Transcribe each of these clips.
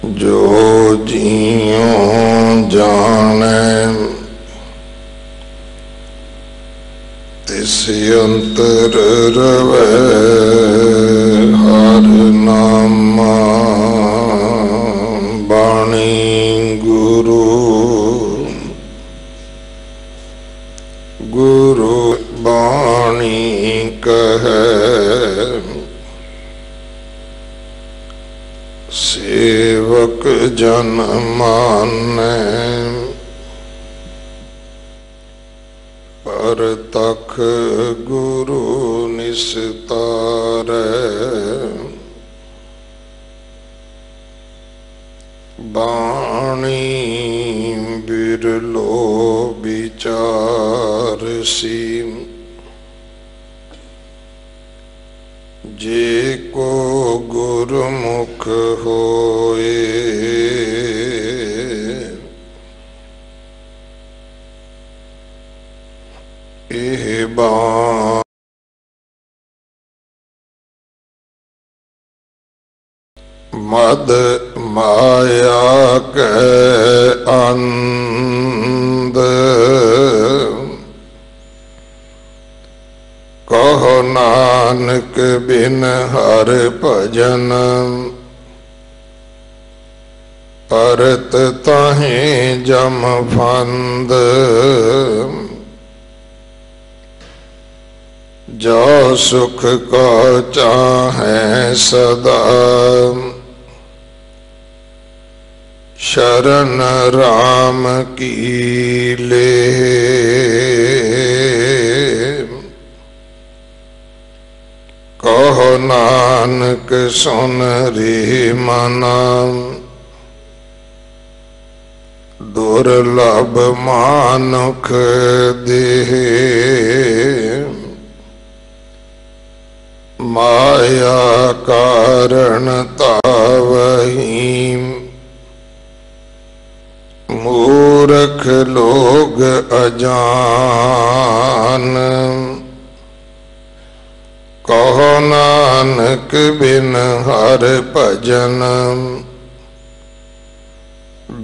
जो जियों जाने तिस अंतर रवै हर नामा बाणी गुरु गुरु बाणी कहे सेवक जन मानै पर तख गुरु निस्तारै बाणी बिरलो विचार सीम जे को गुरुमुख होए एह मद माया के अंध कहो नानक बिन हर भजन परत ताहि जम फंद जो सुख को चाहे सदा शरण राम की ले कहो नानक सुन रे मना दुर्लभ मानुख देह माया कारण तावही मूर्ख लोग अजान कहो नानक बिन हर भजन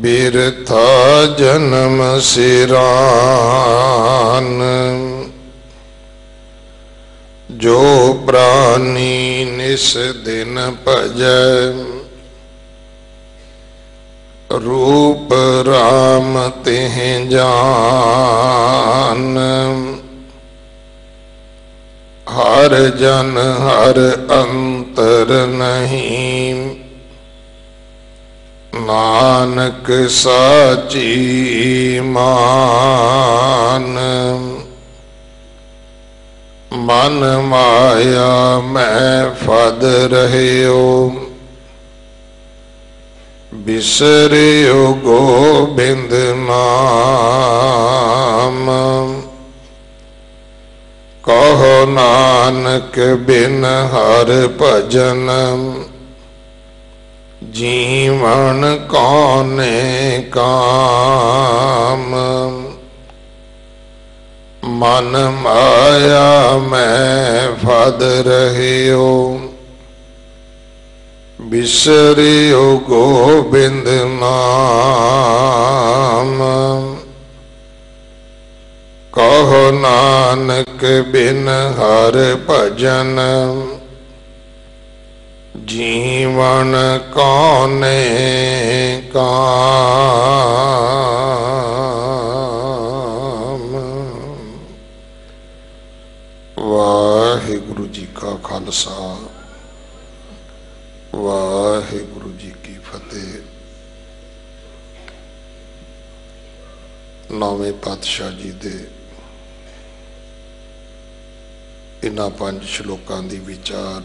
बिरथा जन्म सिरान जो प्राणी निस दिन भजै रूप राम तिह जान हर जन हर अंतर नहीं नानक साची मान मन माया में फद रहियो बिसरियो गोबिंद नाम कहो नानक बिन हर भजन जीवन कौने काम मन माया में फद रहियो बिसरियो गोबिंद नाम कहो नानक बिन हर भजन जीवन कौने काम। वाहिगुरु जी का खालसा वाहिगुरु जी की फतेह। नौवें पातशाह जी दे इन्हां 5 श्लोकां दी विचार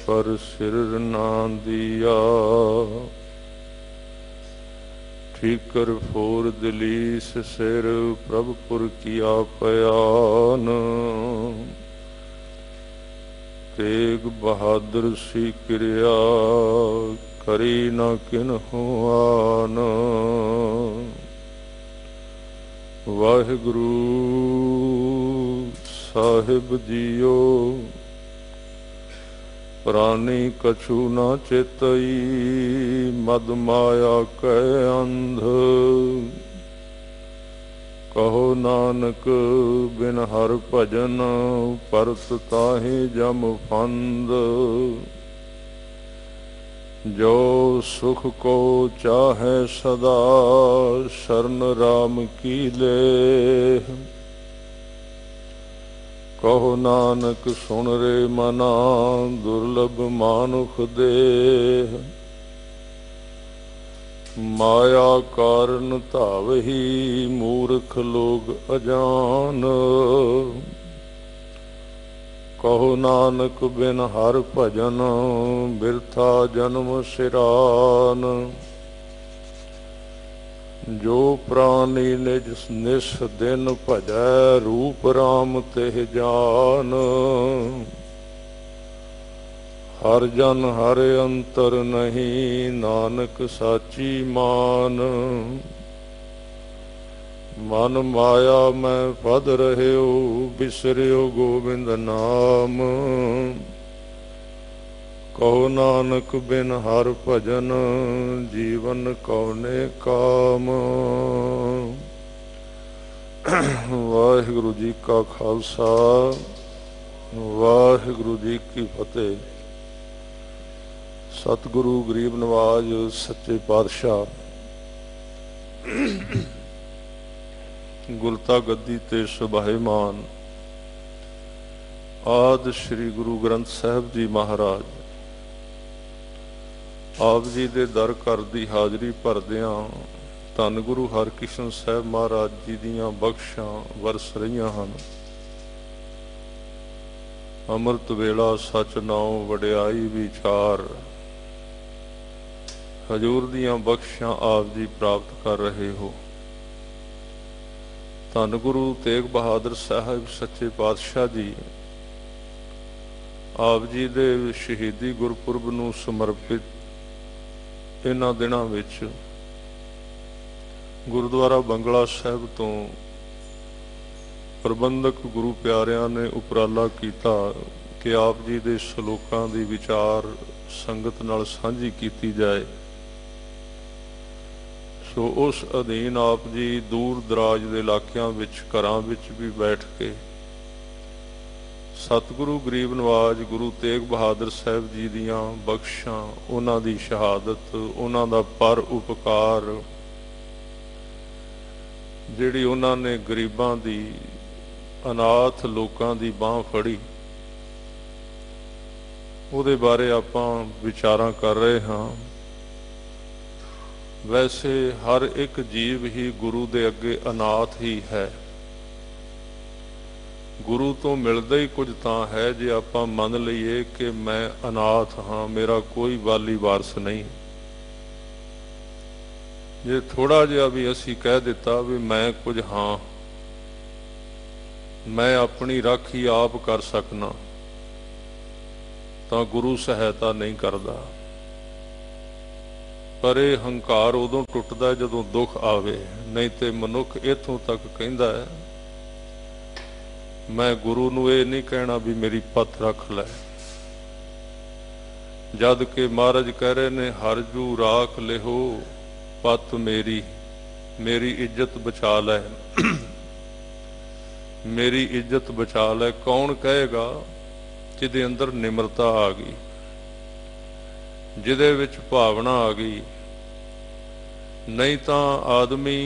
पर सिर ना दिया। ठीकर फोर दलीस सिर प्रभुपुर किया पयान। तेग बहादुर सी क्रिया करी न किन्हु आन। वाहिगुरु साहिब जियो प्राणी कछु न चेतई। मद माया कै अंध कहो नानक बिन हर भजन। परत ताहि जम फंद। जो सुख को चाहे सदा शरण राम की लेह। कहो नानक सुन रे मना दुर्लभ मानुख देह। माया कारण धावही मूर्ख लोग अजान। कहो नानक बिन हर भजन बिरथा जन्म सिरान। जो प्राणी निज निस दिन भजै रूप राम तेह जान। हर जन हर अंतर नहीं नानक साची मान। मन माया में पद रह्यो बिसरियो गोबिंद नाम। कहो नानक बिन हर भजन जीवन कौने काम। वाहिगुरु जी का खालसा वाहिगुरु जी की फतेह। सतगुरु गरीब नवाज सच्चे पातशाह गुरता गद्दी ते सुभाईमान आदि श्री गुरु ग्रंथ साहिब जी महाराज आप जी दे दर घर दी हाजरी भरदियां धन गुरु हरकृष्ण साहिब महाराज जी दियां बख्शां वरस रहीआं हन। अमृत वेला सच नाओ वडियाई विचार हजूर दियां बख्शां आप जी प्राप्त कर रहे हो। धन गुरु तेग बहादुर साहब सच्चे पातशाह जी आप जी दे शहीदी गुरपुरब नूं समर्पित इन्हां दिनां विच गुरुद्वारा बंगला साहिब तो प्रबंधक गुरु प्यारियां ने उपराला कीता कि आप जी दे सलोकां दी विचार संगत नाल सांझी कीती जाए। सो उस अधीन आप जी दूर दराज के इलाकों विच घरां विच भी बैठ के सतगुरु गरीब नवाज गुरु तेग बहादुर साहब जी दियां बख्शां उन्हां दी शहादत उन्हां दा पर उपकार जिहड़ी उन्हां ने गरीबां दी अनाथ लोकां दी बांह फड़ी उहदे बारे आपां विचारां कर रहे हां। वैसे हर एक जीव ही गुरु दे अगे अनाथ ही है। गुरु तो मिलदा ही कुछ तां है जे आपां मन लईए कि मैं अनाथ हाँ मेरा कोई वाली वारस नहीं। जे थोड़ा जिहा भी असी कह दिता भी मैं कुछ हाँ मैं अपनी राखी आप कर सकना तां गुरु सहायता नहीं करदा। पर यह हंकार उदों टुटदा जदों दुख आवे। नहीं तो मनुख इत्थों तक कहता है मैं गुरु नूं ये नहीं कहना भी मेरी पत रख लै। जद के महाराज कह रहे ने हर जू राख लिहो पत मेरी मेरी इज्जत बचा लै मेरी इज्जत बचा लै। कौन कहेगा जिहदे अंदर निमरता आ गई जिहदे विच भावना आ गई। नहीं तो आदमी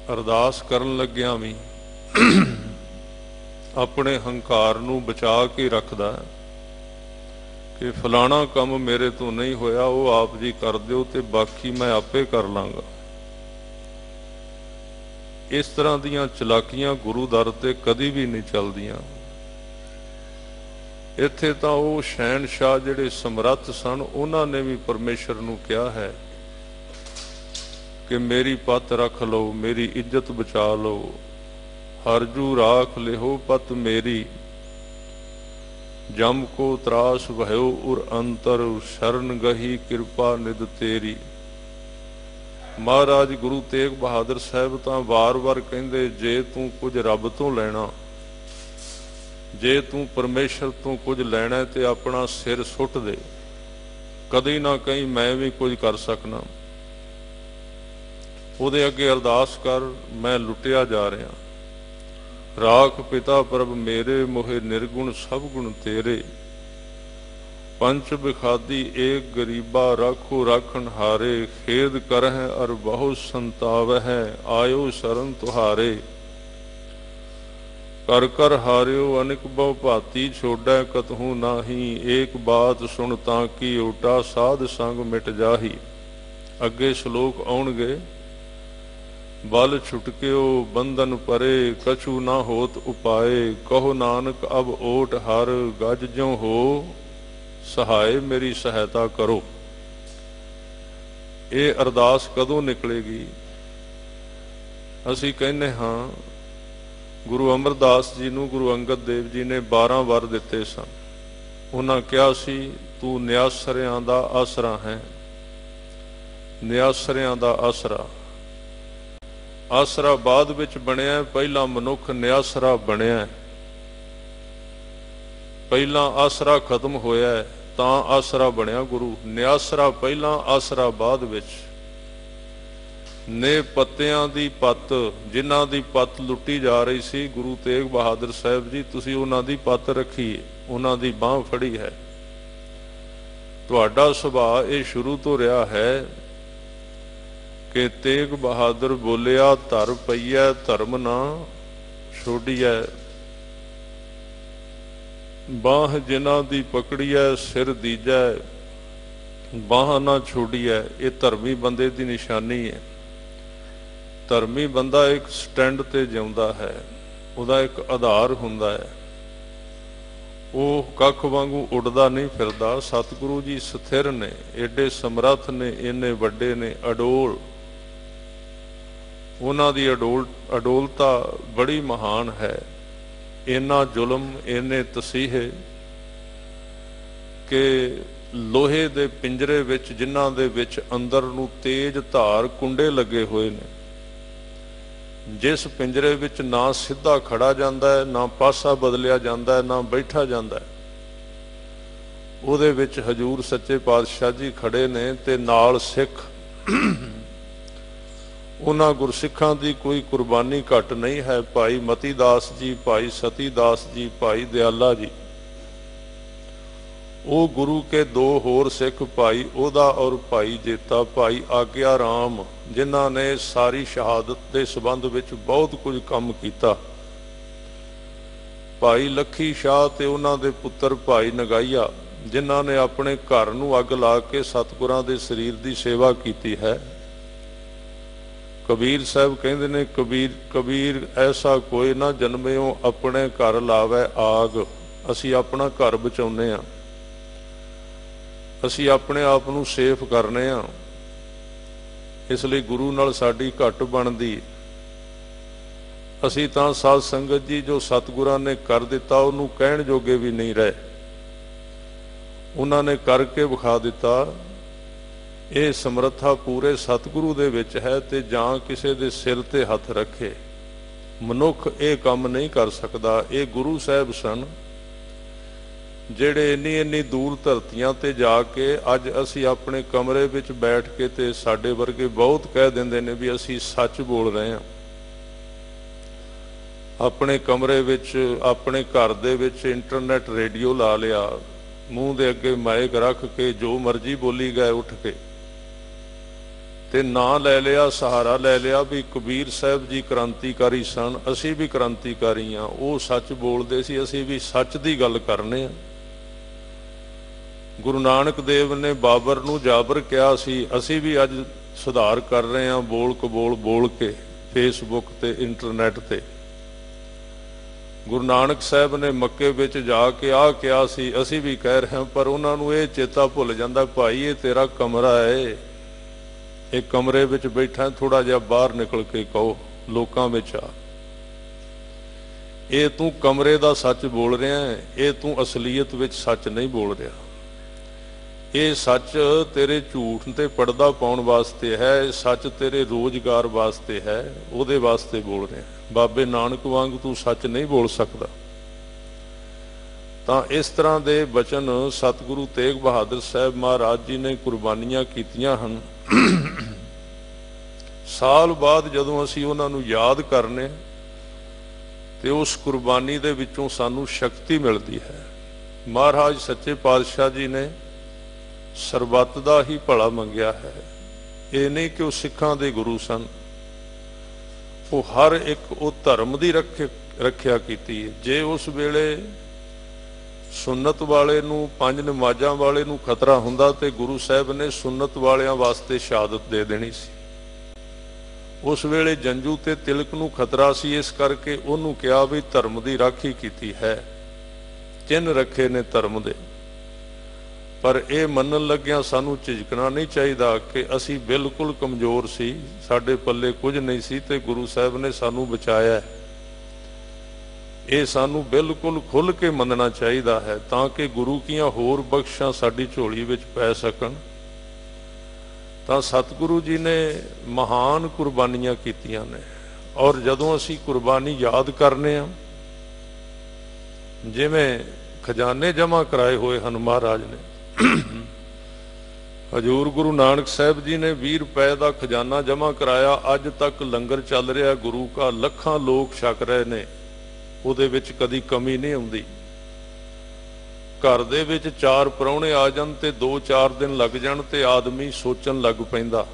अरदास करन लग्या भी अपने हंकार नूं बचा के रखदा कि फलाना काम मेरे तो नहीं होया वो आप जी कर दिओ ते बाकी मैं आपे कर लांगा। इस तरह दीयां चलाकियां गुरु दर ते कदी भी नहीं चलदियां। ਇੱਥੇ ਤਾਂ ਉਹ ਸ਼ਹਿਨशाह ਜਿਹੜੇ ਸਮਰੱਥ ਸਨ ਉਹਨਾਂ ਨੇ ਵੀ ਪਰਮੇਸ਼ਰ ਨੂੰ ਕਿਹਾ ਹੈ ਕਿ ਮੇਰੀ ਪੱਤ ਰੱਖ ਲਓ, ਮੇਰੀ ਇੱਜ਼ਤ ਬਚਾ ਲਓ, ਹਰਜੂ ਰਾਖ ਲਿਓ ਪਤ ਮੇਰੀ, ਜਮ ਕੋ ਤਰਾਸ ਭਇਓ ਉਰ ਅੰਤਰ, ਸ਼ਰਨ ਗਹੀ ਕਿਰਪਾ ਨਿਦ ਤੇਰੀ। ਮਹਾਰਾਜ ਗੁਰੂ ਤੇਗ ਬਹਾਦਰ ਸਾਹਿਬ ਤਾਂ ਵਾਰ-ਵਾਰ ਕਹਿੰਦੇ, ਜੇ ਤੂੰ ਕੁਝ ਰੱਬ ਤੋਂ ਲੈਣਾ, ਜੇ ਤੂੰ ਪਰਮੇਸ਼ਰ ਤੋਂ ਕੁਝ ਲੈਣਾ ਤੇ ਆਪਣਾ ਸਿਰ ਸੁੱਟ ਦੇ, ਕਦੇ ਨਾ ਕਹੀਂ ਮੈਂ ਵੀ ਕੁਝ ਕਰ ਸਕਣਾ। ਉਹਦੇ ਅੱਗੇ ਅਰਦਾਸ ਕਰ, ਮੈਂ ਲੁੱਟਿਆ ਜਾ ਰਿਹਾ। ਰਾਖ ਪਿਤਾ ਪ੍ਰਭ ਮੇਰੇ, ਮੋਹਿ ਨਿਰਗੁਣ ਸਭ ਗੁਣ ਤੇਰੇ। ਪੰਚ ਬਿਖਾਦੀ ਏਕ ਗਰੀਬਾ, ਰਾਖੋ ਰਾਖਣ ਹਾਰੇ। ਖੇਦ ਕਰਹਿ ਅਰ ਬਹੁ ਸੰਤਾਵਹਿ, ਆਇਓ ਸ਼ਰਨ ਤੁਹਾਰੇ। ਕਰ ਕਰ ਹਾਰਿਓ ਅਨਿਕ ਬਹੁ ਭਾਤੀ, ਛੋੜੈ ਕਤਹੂ ਨਾਹੀ। ਏਕ ਬਾਤ ਸੁਣ ਤਾਂ ਕੀ ਓਟਾ, ਸਾਧ ਸੰਗ ਮਿਟ ਜਾਹੀ। ਅੱਗੇ ਸ਼ਲੋਕ ਆਉਣਗੇ। ਬਲ ਛੁਟਕਿਓ ਬੰਧਨ ਪਰੇ, ਕਛੂ ਨਾ ਹੋਤ ਉਪਾਏ। ਕਹੋ ਨਾਨਕ ਅਬ ਓਟ ਹਰ, ਗਜ ਜਿਉ ਹੋ ਸਹਾਏ ਮੇਰੀ ਸਹਾਇਤਾ ਕਰੋ। ਇਹ ਅਰਦਾਸ ਕਦੋਂ ਨਿਕਲੇਗੀ? ਅਸੀਂ ਕਹਿੰਦੇ ਹਾਂ ਗੁਰੂ ਅਮਰਦਾਸ ਜੀ ਨੂੰ ਗੁਰੂ ਅੰਗਦ ਦੇਵ ਜੀ ਨੇ 12 ਵਰ ਦਿੱਤੇ ਸਨ। ਉਹਨਾਂ ਕਿਹਾ ਸੀ ਤੂੰ ਨਿਆਸਰਿਆਂ ਦਾ ਆਸਰਾ ਹੈ, ਨਿਆਸਰਿਆਂ ਦਾ ਆਸਰਾ। ਆਸਰਾ ਬਾਅਦ ਵਿੱਚ ਬਣਿਆ, ਪਹਿਲਾਂ ਮਨੁੱਖ ਨਿਆਸਰਾ ਬਣਿਆ। ਪਹਿਲਾਂ ਆਸਰਾ ਖਤਮ ਹੋਇਆ ਤਾਂ ਆਸਰਾ ਬਣਿਆ ਗੁਰੂ। ਨਿਆਸਰਾ ਪਹਿਲਾਂ, ਆਸਰਾ ਬਾਅਦ ਵਿੱਚ। ਨੇ ਪੱਤਿਆਂ ਦੀ ਪੱਤ, ਜਿਨ੍ਹਾਂ ਦੀ ਪੱਤ ਲੁੱਟੀ ਜਾ ਰਹੀ ਸੀ, ਗੁਰੂ ਤੇਗ ਬਹਾਦਰ ਸਾਹਿਬ ਜੀ ਤੁਸੀਂ ਉਹਨਾਂ ਦੀ ਪੱਤ ਰੱਖੀ, ਉਹਨਾਂ ਦੀ ਬਾਂਹ ਫੜੀ ਹੈ। ਤੁਹਾਡਾ ਸੁਭਾਅ ਇਹ ਸ਼ੁਰੂ ਤੋਂ ਰਿਹਾ ਹੈ ਕਿ ਤੇਗ ਬਹਾਦਰ ਬੋਲਿਆ, ਧਰ ਪਈਐ ਧਰਮ ਨਾ ਛੋਡੀਐ। ਬਾਂਹ ਜਿਨ੍ਹਾਂ ਦੀ ਪਕੜੀਐ, ਸਿਰ ਦੀਜੈ, ਬਾਂਹ ਨਾ ਛੋਡੀਐ। ਇਹ ਧਰਮੀ ਬੰਦੇ ਦੀ ਨਿਸ਼ਾਨੀ ਹੈ। ਧਰਮੀ ਬੰਦਾ ਇੱਕ ਸਟੈਂਡ ਤੇ ਜਿਉਂਦਾ ਹੈ, ਉਹਦਾ ਇੱਕ ਆਧਾਰ ਹੁੰਦਾ ਹੈ। ਉਹ ਕੱਖ ਵਾਂਗੂ ਉੱਡਦਾ ਨਹੀਂ ਫਿਰਦਾ। ਸਤਿਗੁਰੂ ਜੀ ਸਥਿਰ ਨੇ, ਏਡੇ ਸਮਰੱਥ ਨੇ, ਇੰਨੇ ਵੱਡੇ ਨੇ, ਅਡੋਲ। ਉਹਨਾਂ ਦੀ ਅਡੋਲਤਾ ਬੜੀ ਮਹਾਨ ਹੈ। ਇੰਨਾ ਜ਼ੁਲਮ, ਇੰਨੇ ਤਸੀਹੇ ਕਿ ਲੋਹੇ ਦੇ ਪਿੰਜਰੇ ਵਿੱਚ, ਜਿਨ੍ਹਾਂ ਦੇ ਵਿੱਚ ਅੰਦਰ ਨੂੰ ਤੇਜ਼ ਧਾਰ ਕੁੰਡੇ ਲੱਗੇ ਹੋਏ ਨੇ, ਜਿਸ ਪਿੰਜਰੇ ਵਿੱਚ ਨਾ ਸਿੱਧਾ ਖੜਾ ਜਾਂਦਾ ਹੈ, ਨਾ ਪਾਸਾ ਬਦਲਿਆ ਜਾਂਦਾ ਹੈ, ਨਾ ਬੈਠਾ ਜਾਂਦਾ ਹੈ, ਉਹਦੇ ਵਿੱਚ ਹਜੂਰ ਸੱਚੇ ਪਾਤਸ਼ਾਹ ਜੀ ਖੜੇ ਨੇ ਤੇ ਨਾਲ ਸਿੱਖ। ਉਹਨਾਂ ਗੁਰਸਿੱਖਾਂ ਦੀ ਕੋਈ ਕੁਰਬਾਨੀ ਘੱਟ ਨਹੀਂ ਹੈ। ਭਾਈ ਮਤੀ ਦਾਸ ਜੀ, ਭਾਈ ਸਤੀ ਦਾਸ ਜੀ, ਭਾਈ ਦਿਆਲਾ ਜੀ, ਉਹ ਗੁਰੂ ਕੇ ਦੋ ਹੋਰ ਸਿੱਖ, ਭਾਈ ਉਹਦਾ ਔਰ ਭਾਈ ਜੇਤਾ, ਭਾਈ ਆਗਿਆ ਰਾਮ, ਜਿਨ੍ਹਾਂ ਨੇ ਸਾਰੀ ਸ਼ਹਾਦਤ ਦੇ ਸੰਬੰਧ ਵਿੱਚ ਬਹੁਤ ਕੁਝ ਕੰਮ ਕੀਤਾ। ਭਾਈ ਲੱਖੀ ਸ਼ਾਹ ਤੇ ਉਹਨਾਂ ਦੇ ਪੁੱਤਰ ਭਾਈ ਨਗਾਈਆ, ਜਿਨ੍ਹਾਂ ਨੇ ਆਪਣੇ ਘਰ ਨੂੰ ਅੱਗ ਲਾ ਕੇ ਸਤਿਗੁਰਾਂ ਦੇ ਸਰੀਰ ਦੀ ਸੇਵਾ ਕੀਤੀ ਹੈ। ਕਬੀਰ ਸਾਹਿਬ ਕਹਿੰਦੇ ਨੇ, ਕਬੀਰ ਐਸਾ ਕੋਈ ਨਾ ਜਨਮਿਓ, ਆਪਣੇ ਘਰ ਲਾਵੇ ਆਗ। ਅਸੀਂ ਆਪਣਾ ਘਰ ਬਚਾਉਂਦੇ ਹਾਂ, ਅਸੀਂ ਆਪਣੇ ਆਪ ਨੂੰ ਸੇਫ ਕਰਨੇ ਆ। ਇਸ ਲਈ ਗੁਰੂ ਨਾਲ ਸਾਡੀ ਘੱਟ ਬਣਦੀ। ਅਸੀਂ ਤਾਂ ਸਾਧ ਸੰਗਤ ਜੀ ਜੋ ਸਤਿਗੁਰਾਂ ਨੇ ਕਰ ਦਿੱਤਾ ਉਹਨੂੰ ਕਹਿਣ ਜੋਗੇ ਵੀ ਨਹੀਂ ਰਹੇ। ਉਹਨਾਂ ਨੇ ਕਰਕੇ ਵਿਖਾ ਦਿੱਤਾ। ਇਹ ਸਮਰੱਥਾ ਪੂਰੇ ਸਤਿਗੁਰੂ ਦੇ ਵਿੱਚ ਹੈ ਤੇ ਜਾਂ ਕਿਸੇ ਦੇ ਸਿਰ ਤੇ ਹੱਥ ਰੱਖੇ। ਮਨੁੱਖ ਇਹ ਕੰਮ ਨਹੀਂ ਕਰ ਸਕਦਾ। ਇਹ ਗੁਰੂ ਸਾਹਿਬ ਸਨ ਜਿਹੜੇ ਇੰਨੀ ਦੂਰ ਧਰਤੀਆਂ ਤੇ ਜਾ ਕੇ ਅੱਜ ਅਸੀਂ ਆਪਣੇ ਕਮਰੇ ਵਿੱਚ ਬੈਠ ਕੇ, ਤੇ ਸਾਡੇ ਵਰਗੇ ਬਹੁਤ ਕਹਿ ਦਿੰਦੇ ਨੇ ਵੀ ਅਸੀਂ ਸੱਚ ਬੋਲ ਰਹੇ ਹਾਂ। ਆਪਣੇ ਕਮਰੇ ਵਿੱਚ, ਆਪਣੇ ਘਰ ਦੇ ਵਿੱਚ ਇੰਟਰਨੈਟ ਰੇਡੀਓ ਲਾ ਲਿਆ, ਮੂੰਹ ਦੇ ਅੱਗੇ ਮਾਈਕ ਰੱਖ ਕੇ ਜੋ ਮਰਜ਼ੀ ਬੋਲੀ ਗਏ ਉੱਠ ਕੇ, ਤੇ ਨਾਂ ਲੈ ਲਿਆ, ਸਹਾਰਾ ਲੈ ਲਿਆ ਵੀ ਕਬੀਰ ਸਾਹਿਬ ਜੀ ਕ੍ਰਾਂਤੀਕਾਰੀ ਸਨ, ਅਸੀਂ ਵੀ ਕ੍ਰਾਂਤੀਕਾਰੀ ਹਾਂ। ਉਹ ਸੱਚ ਬੋਲਦੇ ਸੀ, ਅਸੀਂ ਵੀ ਸੱਚ ਦੀ ਗੱਲ ਕਰਨੇ ਆ। ਗੁਰੂ ਨਾਨਕ ਦੇਵ ਨੇ ਬਾਬਰ ਨੂੰ ਜਾਬਰ ਕਿਹਾ ਸੀ, ਅਸੀਂ ਵੀ ਅੱਜ ਸੁਧਾਰ ਕਰ ਰਹੇ ਹਾਂ ਬੋਲ ਕਬੋਲ ਬੋਲ ਕੇ, ਫੇਸਬੁੱਕ ਤੇ ਇੰਟਰਨੈਟ ਤੇ। ਗੁਰੂ ਨਾਨਕ ਸਾਹਿਬ ਨੇ ਮੱਕੇ ਵਿੱਚ ਜਾ ਕੇ ਆ ਕਿਹਾ ਸੀ, ਅਸੀਂ ਵੀ ਕਹਿ ਰਹੇ ਹਾਂ, ਪਰ ਉਹਨਾਂ ਨੂੰ ਇਹ ਚੇਤਾ ਭੁੱਲ ਜਾਂਦਾ, ਭਾਈ ਇਹ ਤੇਰਾ ਕਮਰਾ ਹੈ, ਇਹ ਕਮਰੇ ਵਿੱਚ ਬੈਠਾ, ਥੋੜਾ ਜਿਹਾ ਬਾਹਰ ਨਿਕਲ ਕੇ ਕਹੋ, ਲੋਕਾਂ ਵਿੱਚ ਆ। ਇਹ ਤੂੰ ਕਮਰੇ ਦਾ ਸੱਚ ਬੋਲ ਰਿਹਾ ਹੈ, ਇਹ ਤੂੰ ਅਸਲੀਅਤ ਵਿੱਚ ਸੱਚ ਨਹੀਂ ਬੋਲ ਰਿਹਾ। ਇਹ ਸੱਚ ਤੇਰੇ ਝੂਠ ਤੇ ਪਰਦਾ ਪਾਉਣ ਵਾਸਤੇ ਹੈ, ਇਹ ਸੱਚ ਤੇਰੇ ਰੋਜ਼ਗਾਰ ਵਾਸਤੇ ਹੈ, ਉਹਦੇ ਵਾਸਤੇ ਬੋਲ ਰਿਹਾ। ਬਾਬੇ ਨਾਨਕ ਵਾਂਗ ਤੂੰ ਸੱਚ ਨਹੀਂ ਬੋਲ ਸਕਦਾ। ਤਾਂ ਇਸ ਤਰ੍ਹਾਂ ਦੇ ਬਚਨ ਸਤਿਗੁਰੂ ਤੇਗ ਬਹਾਦਰ ਸਾਹਿਬ ਮਹਾਰਾਜ ਜੀ ਨੇ ਕੁਰਬਾਨੀਆਂ ਕੀਤੀਆਂ ਹਨ। ਸਾਲ ਬਾਅਦ ਜਦੋਂ ਅਸੀਂ ਉਹਨਾਂ ਨੂੰ ਯਾਦ ਕਰਨੇ ਤੇ ਉਸ ਕੁਰਬਾਨੀ ਦੇ ਵਿੱਚੋਂ ਸਾਨੂੰ ਸ਼ਕਤੀ ਮਿਲਦੀ ਹੈ। ਮਹਾਰਾਜ ਸੱਚੇ ਪਾਤਸ਼ਾਹ ਜੀ ਨੇ ਸਰਬੱਤ ਦਾ ਹੀ ਭਲਾ ਮੰਗਿਆ ਹੈ। ਇਹ ਨਹੀਂ ਕਿ ਉਹ ਸਿੱਖਾਂ ਦੇ ਗੁਰੂ ਸਨ, ਉਹ ਹਰ ਇੱਕ ਉਹ ਧਰਮ ਦੀ ਰੱਖਿਆ ਕੀਤੀ ਹੈ। ਜੇ ਉਸ ਵੇਲੇ ਸੁੰਨਤ ਵਾਲੇ ਨੂੰ, ਪੰਜ ਨਮਾਜ਼ਾਂ ਵਾਲੇ ਨੂੰ ਖਤਰਾ ਹੁੰਦਾ ਤੇ ਗੁਰੂ ਸਾਹਿਬ ਨੇ ਸੁੰਨਤ ਵਾਲਿਆਂ ਵਾਸਤੇ ਸ਼ਹਾਦਤ ਦੇ ਦੇਣੀ ਸੀ। ਉਸ ਵੇਲੇ ਜੰਜੂ ਤੇ ਤਿਲਕ ਨੂੰ ਖਤਰਾ ਸੀ, ਇਸ ਕਰਕੇ ਉਹਨੂੰ ਕਿਹਾ ਵੀ ਧਰਮ ਦੀ ਰਾਖੀ ਕੀਤੀ ਹੈ, ਚਿੰਨ੍ਹ ਰੱਖੇ ਨੇ ਧਰਮ ਦੇ। ਪਰ ਇਹ ਮੰਨਣ ਲੱਗਿਆਂ ਸਾਨੂੰ ਝਿਜਕਣਾ ਨਹੀਂ ਚਾਹੀਦਾ ਕਿ ਅਸੀਂ ਬਿਲਕੁਲ ਕਮਜ਼ੋਰ ਸੀ, ਸਾਡੇ ਪੱਲੇ ਕੁਝ ਨਹੀਂ ਸੀ ਤੇ ਗੁਰੂ ਸਾਹਿਬ ਨੇ ਸਾਨੂੰ ਬਚਾਇਆ। ਇਹ ਸਾਨੂੰ ਬਿਲਕੁਲ ਖੁੱਲ੍ਹ ਕੇ ਮੰਨਣਾ ਚਾਹੀਦਾ ਹੈ ਤਾਂ ਕਿ ਗੁਰੂ ਕੀਆਂ ਹੋਰ ਬਖਸ਼ਾਂ ਸਾਡੀ ਝੋਲੀ ਵਿੱਚ ਪੈ ਸਕਣ। ਤਾਂ ਸਤਿਗੁਰੂ ਜੀ ਨੇ ਮਹਾਨ ਕੁਰਬਾਨੀਆਂ ਕੀਤੀਆਂ ਨੇ, ਔਰ ਜਦੋਂ ਅਸੀਂ ਕੁਰਬਾਨੀ ਯਾਦ ਕਰਨੇ ਆ, ਜਿਵੇਂ ਖਜ਼ਾਨੇ ਜਮ੍ਹਾਂ ਕਰਾਏ ਹੋਏ ਹਨ ਮਹਾਰਾਜ ਨੇ। ਹਜ਼ੂਰ ਗੁਰੂ ਨਾਨਕ ਸਾਹਿਬ ਜੀ ਨੇ 20 ਰੁਪਏ ਦਾ ਖਜ਼ਾਨਾ ਜਮ੍ਹਾਂ ਕਰਾਇਆ, ਅੱਜ ਤੱਕ ਲੰਗਰ ਚੱਲ ਰਿਹਾ ਗੁਰੂ ਕਾ, ਲੱਖਾਂ ਲੋਕ ਛਕ ਰਹੇ ਨੇ, ਉਹਦੇ ਵਿੱਚ ਕਦੀ ਕਮੀ ਨਹੀਂ ਆਉਂਦੀ। ਘਰ ਦੇ ਵਿੱਚ 4 ਪ੍ਰਾਹੁਣੇ ਆ ਜਾਣ ਤੇ 2-4 ਦਿਨ ਲੱਗ ਜਾਣ ਤੇ ਆਦਮੀ ਸੋਚਣ ਲੱਗ ਪੈਂਦਾ,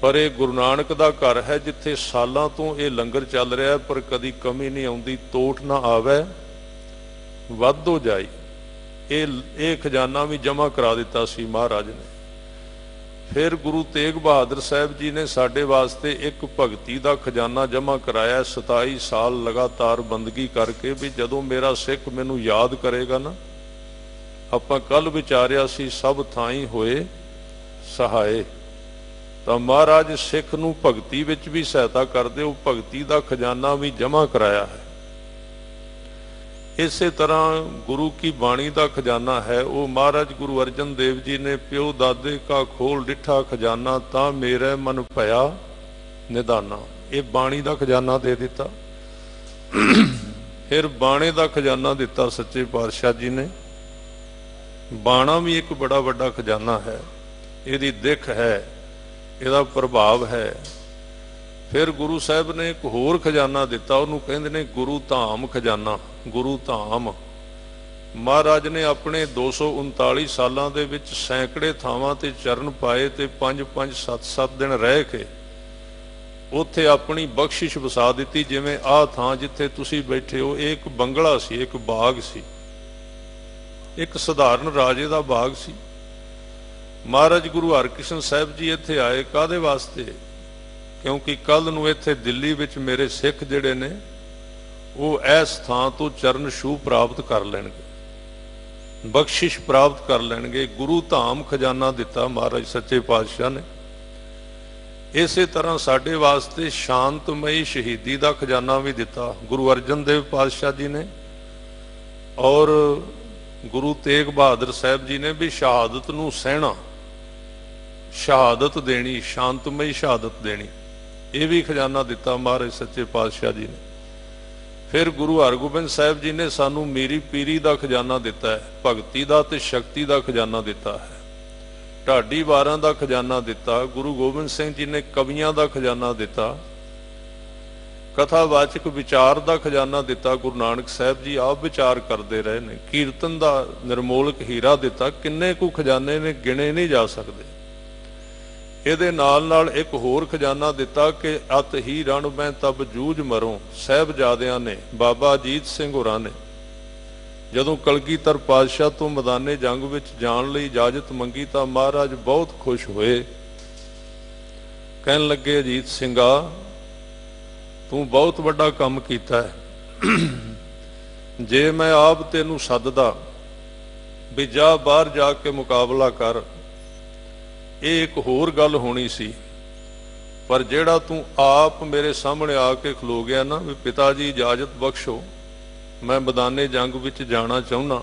ਪਰ ਇਹ ਗੁਰੂ ਨਾਨਕ ਦਾ ਘਰ ਹੈ ਜਿੱਥੇ ਸਾਲਾਂ ਤੋਂ ਇਹ ਲੰਗਰ ਚੱਲ ਰਿਹਾ, ਪਰ ਕਦੀ ਕਮੀ ਨਹੀਂ ਆਉਂਦੀ, ਤੋਟ ਨਾ ਆਵੇ, ਵੱਧ ਹੋ ਜਾਏ। ਇਹ ਖਜ਼ਾਨਾ ਵੀ ਜਮ੍ਹਾਂ ਕਰਾ ਦਿੱਤਾ ਸੀ ਮਹਾਰਾਜ ਨੇ। ਫਿਰ ਗੁਰੂ ਤੇਗ ਬਹਾਦਰ ਸਾਹਿਬ ਜੀ ਨੇ ਸਾਡੇ ਵਾਸਤੇ ਇੱਕ ਭਗਤੀ ਦਾ ਖਜ਼ਾਨਾ ਜਮ੍ਹਾਂ ਕਰਾਇਆ, 27 ਸਾਲ ਲਗਾਤਾਰ ਬੰਦਗੀ ਕਰਕੇ, ਵੀ ਜਦੋਂ ਮੇਰਾ ਸਿੱਖ ਮੈਨੂੰ ਯਾਦ ਕਰੇਗਾ ਨਾ, ਆਪਾਂ ਕੱਲ ਵਿਚਾਰਿਆ ਸੀ ਸਭ ਥਾਈਂ ਹੋਏ ਸਹਾਏ। ਤਾਂ ਮਹਾਰਾਜ ਸਿੱਖ ਨੂੰ ਭਗਤੀ ਵਿੱਚ ਵੀ ਸਹਾਇਤਾ ਕਰਦੇ, ਉਹ ਭਗਤੀ ਦਾ ਖਜ਼ਾਨਾ ਵੀ ਜਮ੍ਹਾਂ ਕਰਾਇਆ ਹੈ। ਇਸੇ ਤਰ੍ਹਾਂ ਗੁਰੂ ਕੀ ਬਾਣੀ ਦਾ ਖਜ਼ਾਨਾ ਹੈ, ਉਹ ਮਹਾਰਾਜ ਗੁਰੂ ਅਰਜਨ ਦੇਵ ਜੀ ਨੇ ਪਿਓ ਦਾਦੇ ਕਾ ਖੋਲ ਡਿੱਠਾ ਖਜ਼ਾਨਾ, ਤਾਂ ਮੇਰੇ ਮਨ ਭਇਆ ਨਿਦਾਨਾ। ਇਹ ਬਾਣੀ ਦਾ ਖਜ਼ਾਨਾ ਦੇ ਦਿੱਤਾ। ਫਿਰ ਬਾਣੇ ਦਾ ਖਜ਼ਾਨਾ ਦਿੱਤਾ ਸੱਚੇ ਪਾਤਸ਼ਾਹ ਜੀ ਨੇ। ਬਾਣਾ ਵੀ ਇੱਕ ਬੜਾ ਵੱਡਾ ਖਜ਼ਾਨਾ ਹੈ, ਇਹਦੀ ਦਿੱਖ ਹੈ, ਇਹਦਾ ਪ੍ਰਭਾਵ ਹੈ। ਫਿਰ ਗੁਰੂ ਸਾਹਿਬ ਨੇ ਇੱਕ ਹੋਰ ਖਜ਼ਾਨਾ ਦਿੱਤਾ, ਉਹਨੂੰ ਕਹਿੰਦੇ ਨੇ ਗੁਰੂ ਧਾਮ ਖਜ਼ਾਨਾ। ਗੁਰੂ ਧਾਮ ਮਹਾਰਾਜ ਨੇ ਆਪਣੇ 239 ਸਾਲਾਂ ਦੇ ਵਿੱਚ ਸੈਂਕੜੇ ਥਾਵਾਂ ਤੇ ਚਰਨ ਪਾਏ ਤੇ 5-5 7-7 ਦਿਨ ਰਹਿ ਕੇ ਉੱਥੇ ਆਪਣੀ ਬਖਸ਼ਿਸ਼ ਵਸਾ ਦਿੱਤੀ। ਜਿਵੇਂ ਆਹ ਥਾਂ ਜਿੱਥੇ ਤੁਸੀਂ ਬੈਠੇ ਹੋ, ਇਹ ਇੱਕ ਬੰਗਲਾ ਸੀ, ਇੱਕ ਬਾਗ ਸੀ, ਇੱਕ ਸਧਾਰਨ ਰਾਜੇ ਦਾ ਬਾਗ ਸੀ। ਮਹਾਰਾਜ ਗੁਰੂ ਹਰਕ੍ਰਿਸ਼ਨ ਸਾਹਿਬ ਜੀ ਇੱਥੇ ਆਏ ਕਾਹਦੇ ਵਾਸਤੇ? ਕਿਉਂਕਿ ਕੱਲ ਨੂੰ ਇੱਥੇ ਦਿੱਲੀ ਵਿੱਚ ਮੇਰੇ ਸਿੱਖ ਜਿਹੜੇ ਨੇ ਉਹ ਇਸ ਥਾਂ ਤੋਂ ਚਰਨ ਛੂਹ ਪ੍ਰਾਪਤ ਕਰ ਲੈਣਗੇ, ਬਖਸ਼ਿਸ਼ ਪ੍ਰਾਪਤ ਕਰ ਲੈਣਗੇ। ਗੁਰੂ ਧਾਮ ਖਜ਼ਾਨਾ ਦਿੱਤਾ ਮਹਾਰਾਜ ਸੱਚੇ ਪਾਤਸ਼ਾਹ ਨੇ। ਇਸੇ ਤਰ੍ਹਾਂ ਸਾਡੇ ਵਾਸਤੇ ਸ਼ਾਂਤਮਈ ਸ਼ਹੀਦੀ ਦਾ ਖਜ਼ਾਨਾ ਵੀ ਦਿੱਤਾ ਗੁਰੂ ਅਰਜਨ ਦੇਵ ਪਾਤਸ਼ਾਹ ਜੀ ਨੇ, ਔਰ ਗੁਰੂ ਤੇਗ ਬਹਾਦਰ ਸਾਹਿਬ ਜੀ ਨੇ ਵੀ ਸ਼ਹਾਦਤ ਨੂੰ ਸਹਿਣਾ, ਸ਼ਹਾਦਤ ਦੇਣੀ, ਸ਼ਾਂਤਮਈ ਸ਼ਹਾਦਤ ਦੇਣੀ, ਇਹ ਵੀ ਖਜ਼ਾਨਾ ਦਿੱਤਾ ਮਹਾਰਾਜ ਸੱਚੇ ਪਾਤਸ਼ਾਹ ਜੀ ਨੇ। ਫਿਰ ਗੁਰੂ ਹਰਗੋਬਿੰਦ ਸਾਹਿਬ ਜੀ ਨੇ ਸਾਨੂੰ ਮੀਰੀ ਪੀਰੀ ਦਾ ਖਜ਼ਾਨਾ ਦਿੱਤਾ ਹੈ, ਭਗਤੀ ਦਾ ਤੇ ਸ਼ਕਤੀ ਦਾ ਖਜ਼ਾਨਾ ਦਿੱਤਾ ਹੈ। ਢਾਡੀ ਵਾਰਾਂ ਦਾ ਖਜ਼ਾਨਾ ਦਿੱਤਾ। ਗੁਰੂ ਗੋਬਿੰਦ ਸਿੰਘ ਜੀ ਨੇ ਕਵੀਆਂ ਦਾ ਖਜ਼ਾਨਾ ਦਿੱਤਾ, ਕਥਾਵਾਚਕ ਵਿਚਾਰ ਦਾ ਖਜ਼ਾਨਾ ਦਿੱਤਾ। ਗੁਰੂ ਨਾਨਕ ਸਾਹਿਬ ਜੀ ਆਪ ਵਿਚਾਰ ਕਰਦੇ ਰਹੇ ਨੇ। ਕੀਰਤਨ ਦਾ ਨਿਰਮੋਲਕ ਹੀਰਾ ਦਿੱਤਾ। ਕਿੰਨੇ ਕੁ ਖਜ਼ਾਨੇ ਨੇ, ਗਿਣੇ ਨਹੀਂ ਜਾ ਸਕਦੇ। ਇਹਦੇ ਨਾਲ ਨਾਲ ਇੱਕ ਹੋਰ ਖਜ਼ਾਨਾ ਦਿੱਤਾ ਕਿ ਅਤ ਹੀ ਰਣ ਮੈਂ ਤਬ ਜੂਝ ਮਰੋਂ। ਸਾਹਿਬਜ਼ਾਦਿਆਂ ਨੇ, ਬਾਬਾ ਅਜੀਤ ਸਿੰਘ ਹੋਰਾਂ ਨੇ ਜਦੋਂ ਕਲਗੀਧਰ ਪਾਤਸ਼ਾਹ ਤੋਂ ਮੈਦਾਨੇ ਜੰਗ ਵਿੱਚ ਜਾਣ ਲਈ ਇਜਾਜ਼ਤ ਮੰਗੀ ਤਾਂ ਮਹਾਰਾਜ ਬਹੁਤ ਖੁਸ਼ ਹੋਏ। ਕਹਿਣ ਲੱਗੇ, ਅਜੀਤ ਸਿੰਘਾ, ਤੂੰ ਬਹੁਤ ਵੱਡਾ ਕੰਮ ਕੀਤਾ ਹੈ, जे मैं आप तेनू सददा भी जा बाहर जाके मुकाबला कर, ये एक होर गल होनी सी। पर जेड़ा तू आप मेरे सामने आके खलो गया ना भी पिता जी इजाजत बख्शो, मैं मैदाने जंग विच जाना चाहुंदा,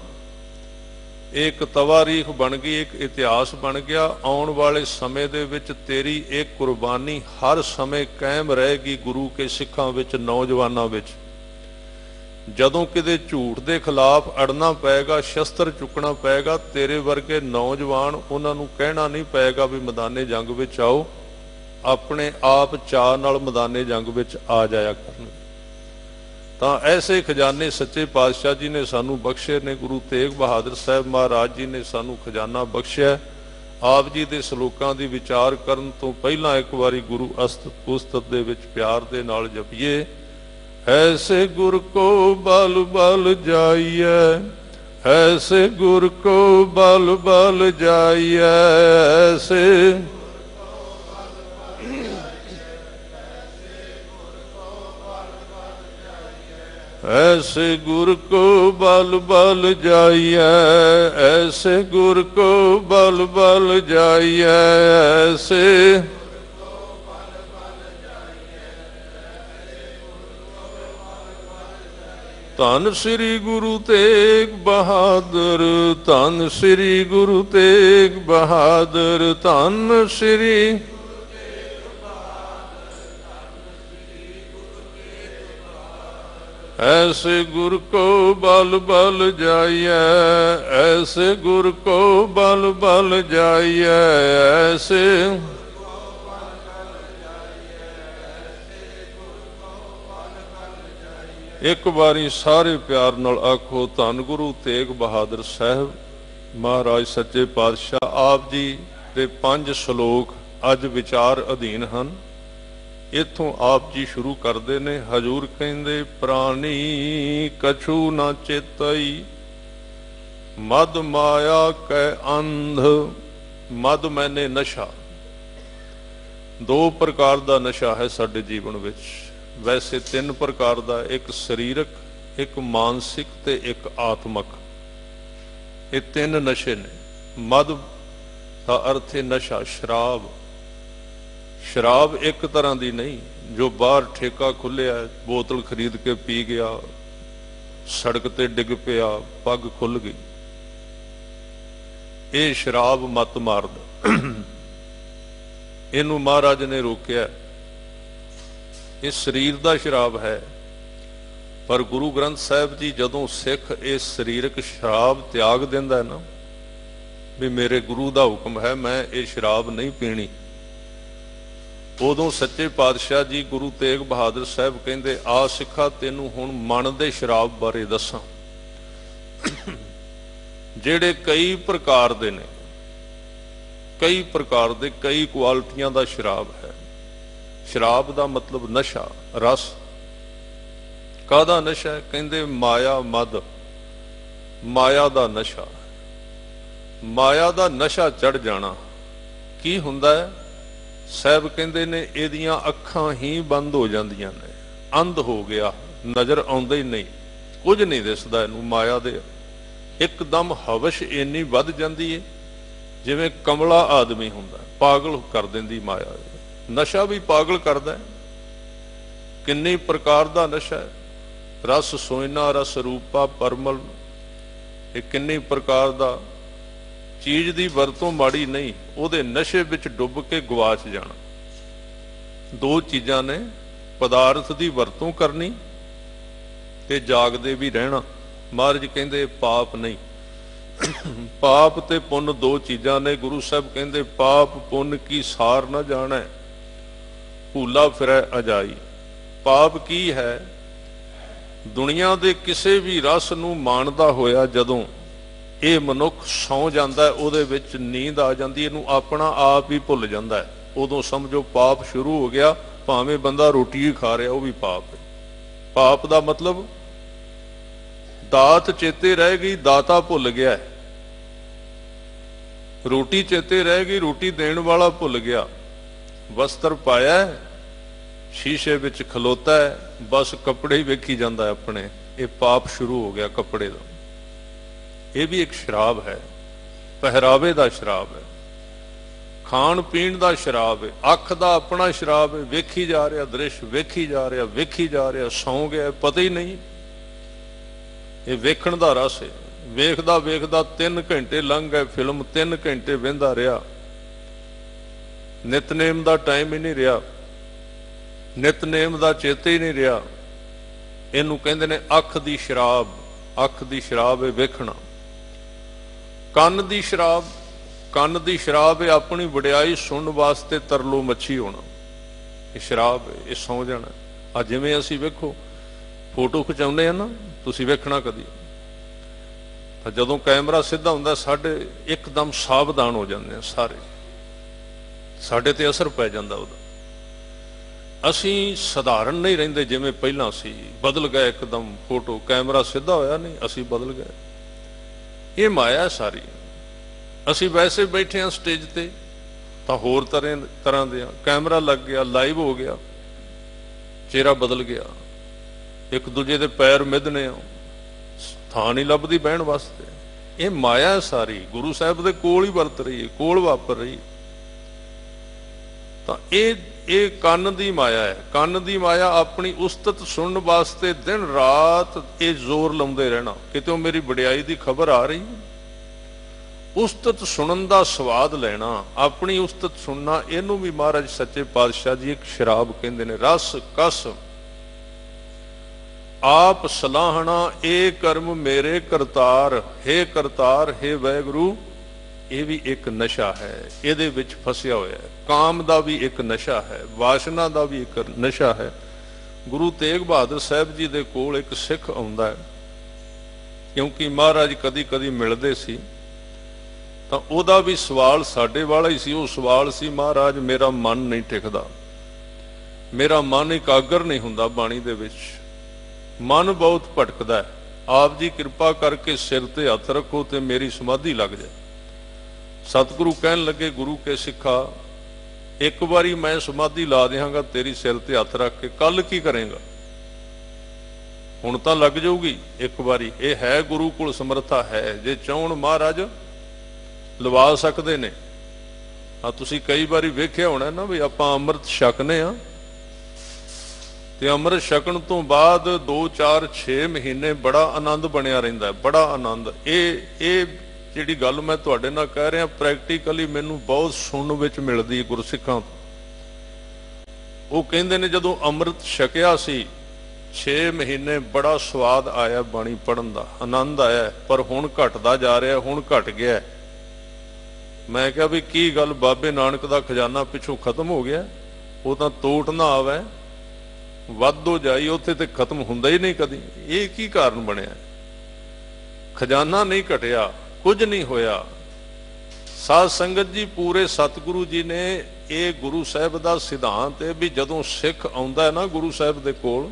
एक तवारीख बन गई, एक इतिहास बन गया। आने वाले समय दे विच तेरी एक कुर्बानी हर समय कायम रहेगी गुरु के सिखां विच, नौजवानां विच। जदों किते झूठ दे खिलाफ अड़ना पेगा, शस्त्र चुकना पेगा, तेरे वर्गे नौजवान उन्हां नूं कहना नहीं पेगा भी मैदाने जंग विच आओ, अपने आप चाह नाल मैदाने जंग विच आ जाया करन। तो ऐसे खजाने सच्चे पातशाह जी ने सानू बख्शे ने, गुरु तेग बहादुर साहब महाराज जी ने सानू खजाना बख्शिया। आप जी के सलोकां दी विचार करन तो पहला एक बारी गुरु अस्तत पुस्तक दे विच प्यार दे नाल जपिए, ऐसे गुर को बल बल जाइए, ऐसे गुर को बल बल जाइए, ऐसे ऐसे गुर को बल बल जाइए, ऐसे गुर को बल बल जाइए, ऐसे धन श्री गुरु तेग बहादुर, धन श्री गुरु तेग बहादुर, धन श्री ऐसे गुर को बल बल जाइए, ऐसे गुर को बल बल जाइए, ऐसे एक बारी सारे प्यार नाल आखो, धन गुरु तेग बहादुर साहब महाराज सच्चे पातशाह आप जी दे 5 श्लोक अज विचार अधीन हन। इथों आप जी शुरू करते ने। हजूर कहंदे प्राणी कछु ना चेतई, मद माया कै अंध। मद मैंने नशा, 2 प्रकार का नशा है साडे जीवन विच। वैसे 3 प्रकार का, एक शरीरक, एक मानसिक ते एक आत्मक। ये 3 नशे ने। मद का अर्थ है नशा, शराब। शराब एक तरह की नहीं, जो बाहर ठेका खुलिया बोतल खरीद के पी गया, सड़क ते डिग पिया, पग खुल गई, ये शराब मत मारदा। इनू महाराज ने रोकिया। ये शरीर का शराब है। पर गुरु ग्रंथ साहिब जी जदों सिख इस शरीरक शराब त्याग देंदा है ना, भी मेरे गुरु का हुक्म है मैं ये शराब नहीं पीनी, उदों सच्चे पातशाह जी गुरु तेग बहादुर साहब कहंदे आ सिखा तैनूं हुण मन दे शराब बारे दसां, जेड़े कई प्रकार दे ने, कई प्रकार दे, कई क्वालिटियां दा शराब है। शराब दा मतलब नशा, रस। कादा नशा? कहंदे माया मद, माया दा नशा। माया दा नशा चढ़ जाना की हुंदा है? साहब कहंदे ने इहदियां अखां ही बंद हो जांदियां ने, अंध हो गया, नज़र आउंदा ही नहीं, कुछ नहीं दिसदा इहनूं। माया दे एकदम हवश इन्नी वध जांदी है जिवें कमला आदमी हुंदा, पागल कर दिंदी माया। नशा भी पागल करदा है। किन्नी प्रकार दा नशा है। रस सोइना, रस रूपा, परमल, ये किन्नी प्रकार दा। चीज़ की वरतों माड़ी नहीं, उहदे नशे विच डुब के गवाच जाना। 2 चीज़ां ने, पदार्थ की वरतों करनी ते जागदे भी रहना। महाराज कहंदे पाप नहीं। पाप ते पुण्य 2 चीज़ां ने। गुरु साहब कहंदे पाप पुण्य की सार न जाना, भूला फिरै अजाई। पाप की है? दुनिया के किसी भी रस नूं माणदा होया जदों ये मनुख सौ जाता है, उहदे विच नींद आ जाती, इहनूं अपना आप ही भुल जाता है, उदों समझो पाप शुरू हो गया। भावें बंदा रोटी ही खा रहा, वह भी पाप है। पाप का मतलब दात चेते रह गई, दाता भुल गया है। रोटी चेते रह गई, रोटी देण वाला भुल गया। वस्त्र पाया, शीशे विच खलोता है, बस कपड़े ही वेखी जाता है अपने, ये पाप शुरू हो गया कपड़े का। ये भी एक शराब है, पहरावे का शराब है, खाण पीण का शराब है, अख का अपना शराब है, वेखी जा रहा दृश्य, वेखी जा रहा, वेखी जा रहा, सौ गया पता ही नहीं। ये वेखण का रस है, वेखदा वेखदा 3 घंटे लंघ गए, फिल्म 3 घंटे वेंदा रहा, नितनेम का टाइम ही नहीं रहा, नितनेम का चेते ही नहीं रहा। इनू कहते ने अख की शराब, अख की शराब है वेखना। कंन की शराब, कंन की शराब है अपनी वडियाई सुनने वास्ते तरलो मच्छी होना, ये शराब है, ये सौ जाना। अज जिवें असीं वेखो फोटो खिचाउने ना, तुसीं वेखना कदी तां जदों कैमरा सीधा हुंदा साडे एकदम सावधान हो जांदे सारे, साडे ते असर पै जांदा उहदा। असीं सधारण नहीं रहिंदे जिवें पहिलां सी, बदल गए एकदम। फोटो कैमरा सीधा होया नहीं, असीं बदल गए। ये माया सारी। असीं वैसे बैठे हाँ स्टेज ते तां होर तरह दे, कैमरा लग गया, लाइव हो गया, चेहरा बदल गया, एक दूजे दे पैर मिधने, थां नहीं लभदी बहण वास्ते। ये माया सारी गुरु साहब दे कोल ही वरत रही है, कोल वापर रही। तां ये कंन दी माया है। कंन दी माया अपनी उस्तत सुनने वास्ते दिन रात ये जोर लाउंदे रहना, कितों मेरी वडियाई दी खबर आ रही, उस्तत सुनन दा स्वाद लेना, अपनी उस्तत सुनना। इनू भी महाराज सच्चे पातशाह जी एक शराब कहंदे ने, रस कस आप सलाहना ए कर्म मेरे करतार, हे करतार हे वैगुरु। ये भी एक नशा है, ये विच फसिया होया है। काम का भी एक नशा है, वासना का भी एक नशा है। गुरु तेग बहादुर साहब जी दे कोल एक सिख आउंदा है, क्योंकि महाराज कदी कदी मिलते सी, तां ओहदा भी सवाल साडे वाला ही सी। वो सवाल सी, महाराज मेरा मन नहीं टिकदा, मेरा मन एकाग्र नहीं हुंदा बाणी दे विच, मन बहुत भटकदा है। आप जी कृपा करके सिर ते हथ रखो ते मेरी समाधि लग जाए। सतगुरु कहन लगे, गुरु के सिखा एक बारी मैं समाधि ला देंगा तेरी सिर ते हथ रख के, कल की करेगा? हुण तां लग जाऊगी एक बारी। ये है गुरु कोल समर्था है, जे चाहण महाराज लवा सकते ने। हाँ, तुसीं कई बारी वेख्या होना ना भी आपां अमृत छकने आ ते अमृत छकण तो बाद 2 4 6 महीने बड़ा आनंद बनया रहिंदा है, बड़ा आनंद। ये जिहड़ी गल मैं तुहाडे नाल कह रहा प्रैक्टिकली मैनूं बहुत सुणन विच मिलदी है गुरसिखां तों। वो कहिंदे ने जदों अमृत छकिया सी 6 महीने बड़ा स्वाद आया बाणी पढ़न दा, आनंद आया, पर हुण घटदा जा रहा, हुण घट गया। मैं कहा भी की गल, बाबे नानक दा खजाना पिछों खत्म हो गया? वो तां तोट ना आवे, वध हो जाई, उत्थे ते खत्म हुंदा ही नहीं कदी। ये की कारण बनिया? खजाना नहीं घटिया, कुछ नहीं होया। साध संगत जी पूरे सतगुरु जी ने ये गुरु साहब का सिद्धांत है भी जदों सिख आउंदा है ना गुरु साहब दे कोल,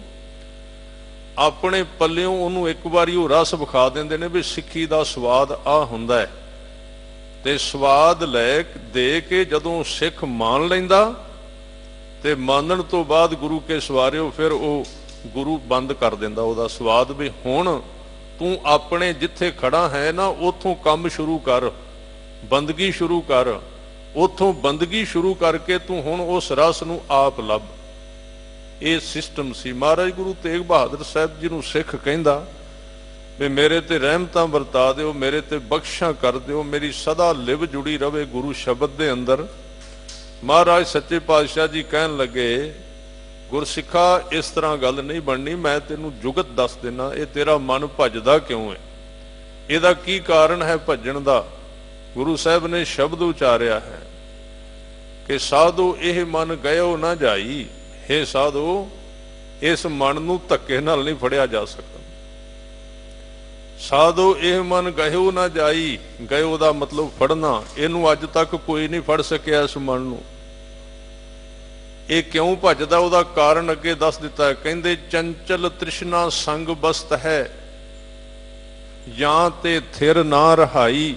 अपने पल्लियों उन्होंने एक बारी वो रस विखा देंदे ने भी सिक्खी का स्वाद आ हुंदा है। ते स्वाद लै दे के जदों सिख मान लैंदा ते मानण तो बाद गुरु के सवारिओ फिर वो गुरु बंद कर दिंदा ओहदा स्वाद भी हुण तू अपने जिथे खड़ा है ना उथों काम शुरू कर, बंदगी शुरू कर, उथों बंदगी शुरू करके तू हुण उस रस नूं आप लभ। ये सिस्टम सी। महाराज गुरु तेग बहादुर साहब जी नूं सिख कहंदा भी मेरे ते रहमतां वरता दिओ, मेरे ते बख्शां कर दिओ, मेरी सदा लिव जुड़ी रवे गुरु शब्द दे अंदर। महाराज सच्चे पातशाह जी कहन लगे, गुरसिखा इस तरह गल नहीं बननी, मैं तेनू जुगत दस देना, ये तेरा मन भजदा क्यों है, इहदा की कारण है भजन दा। गुरु साहब ने शब्द उचारिया है कि साधु यह मन गयो ना जाई। हे साधु, इस मन नू धक्के नाल नहीं फड़िया जा सकता। साधु यह मन गयो ना जाई, गयो दा मतलब फड़ना, इनू अज तक कोई नहीं फड़ सकिया इस मन नू। ये क्यों भजदा, उहदा कारण अगे दस दिता है। कहंदे चंचल तृष्णा संग बस्त है, यां ते थिर ना रहाई,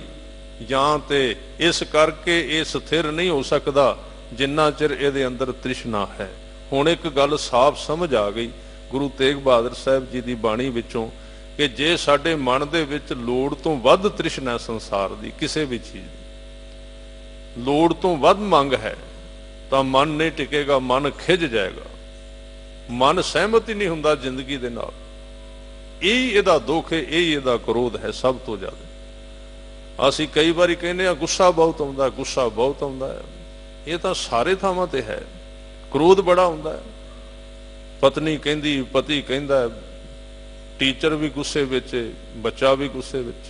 यां ते इस करके ये स्थिर नहीं हो सकता जिन्ना चिर इहदे अंदर तृष्णा है। हुण एक गल साफ समझ आ गई गुरु तेग बहादुर साहब जी की बाणी विचों कि जे साडे मन दे विच लोड़ तो वध तृष्णा संसार दी, किसी भी चीज़ दी लोड़ तो वध मंग है, तो मन नहीं टिकेगा, मन खिज जाएगा, मन सहमत ही नहीं हुंदा जिंदगी दे नाल। यही इहदा दुख है, यही इहदा क्रोध है सब तो ज़्यादा। असीं कई बारी कहने गुस्सा बहुत आउंदा, गुस्सा बहुत आउंदा है, ये तो सारे थावां ते है। क्रोध बड़ा हुंदा है, पत्नी कहंदी, पति कहंदा, टीचर भी गुस्से विच, बच्चा भी गुस्से विच,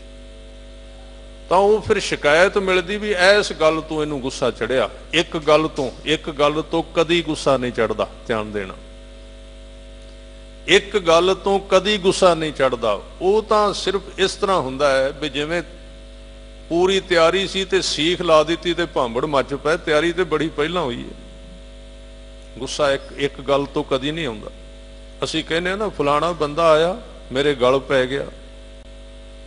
तो वो फिर शिकायत मिलती भी इस गल तो इनू गुस्सा चढ़िया। एक गल तो कदी गुस्सा नहीं चढ़ता, ध्यान देना, एक गल तो कदी गुस्सा नहीं चढ़ता। वो तो सिर्फ इस तरह हुंदा है भी जिवें पूरी तैयारी सी ते सीख ला दी ते भांबड़ मच पै, तैयारी तो बड़ी पहला हुई है। गुस्सा एक गल तो कदी नहीं आउंदा। असीं कहने ना फलाना बंदा आया मेरे गल पै गया,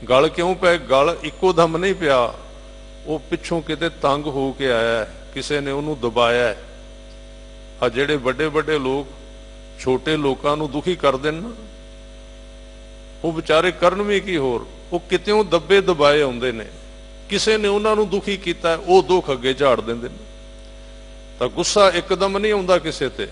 गल क्यों पै? गल इको दम नहीं पिया, वो पिछों किते तंग हो के आया, किसी ने उन्होंने दबाया है। आ जिहड़े वड्डे वड्डे लोग छोटे लोगों को दुखी कर देन ना, वो बेचारे करन भी की होर, वो कित्यों दबे दबाए आउंदे ने, किसी ने उन्होंने दुखी किया, वो दुख अगे झाड़ देंदे ने। तो गुस्सा एकदम नहीं आउंदा किसी ते।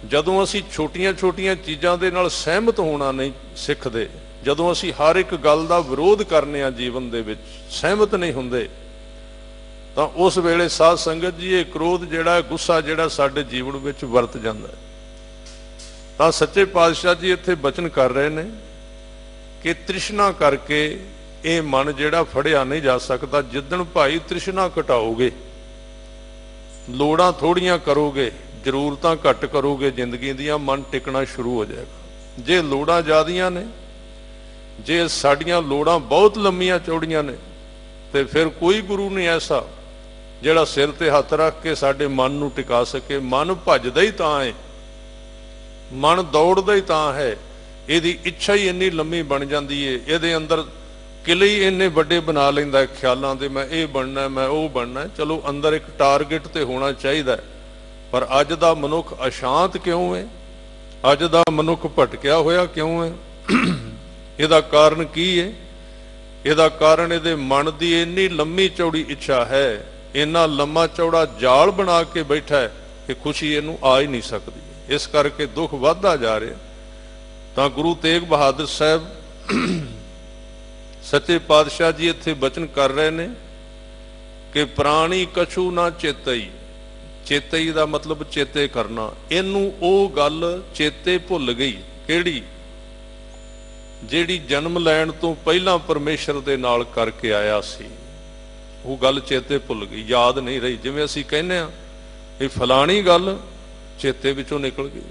जदों असीं छोटियां छोटियां चीज़ां दे नाल सहमत होना नहीं सिखदे, जदों असीं हर एक गल दा विरोध करने आ जीवन दे विच सहमत नहीं हुंदे, तां उस वेले साध संगत जी ये क्रोध जिहड़ा गुस्सा जिहड़ा साडे जीवन विच वरत जांदा है। तां सच्चे पातशाह जी इत्थे बचन कर रहे ने कि तृष्णा करके ये मन जिहड़ा फड़िया नहीं जा सकता। जिद्दण भाई तृष्णा घटाओगे, लोड़ां थोड़ियां करोगे, जरूरतां घट करोगे जिंदगी दियां, मन टिकना शुरू हो जाएगा। जे लोड़ां ज़्यादियां ने, जे साड़ियां लोड़ां बहुत लंबियां चौड़ियां ने, तो फिर कोई गुरु नहीं ऐसा जिहड़ा सिर ते हथ रख के साडे मन नूं टिका सके। मन भजदा ही तां है, मन दौड़दा ही तां है, इहदी इच्छा ही इन्नी लंबी बन जाती है, इहदे अंदर किले ही इन्ने वड्डे बना लैंदा ख्यालों के, मैं ये बनना, मैं वो बनना। चलो अंदर एक टारगेट तो होना चाहिए, पर अज दा मनुख अशांत क्यों है, अज दा मनुख भटकिया होया क्यों है? इहदा कारण की है? इहदा कारण इहदे मन की इन्नी लंबी चौड़ी इच्छा है, इन्ना लम्मा चौड़ा जाल बना के बैठा है कि खुशी इनू आ ही नहीं सकती। इस करके दुख वधदा जा रहा। तो गुरु तेग बहादुर साहब सच्चे पातशाह जी इत्थे बचन कर रहे ने कि प्राणी कछु ना चेतई। चेतई का मतलब चेते करना। इनू ओ गल चेते भुल गई किहड़ी, जिहड़ी जन्म लैण तो पहला परमेश्वर दे नाल करके आया सी, वो गल चेते भुल गई, याद नहीं रही। जिवें असीं कहने आ ये फलानी गल चेते विचों निकल गई,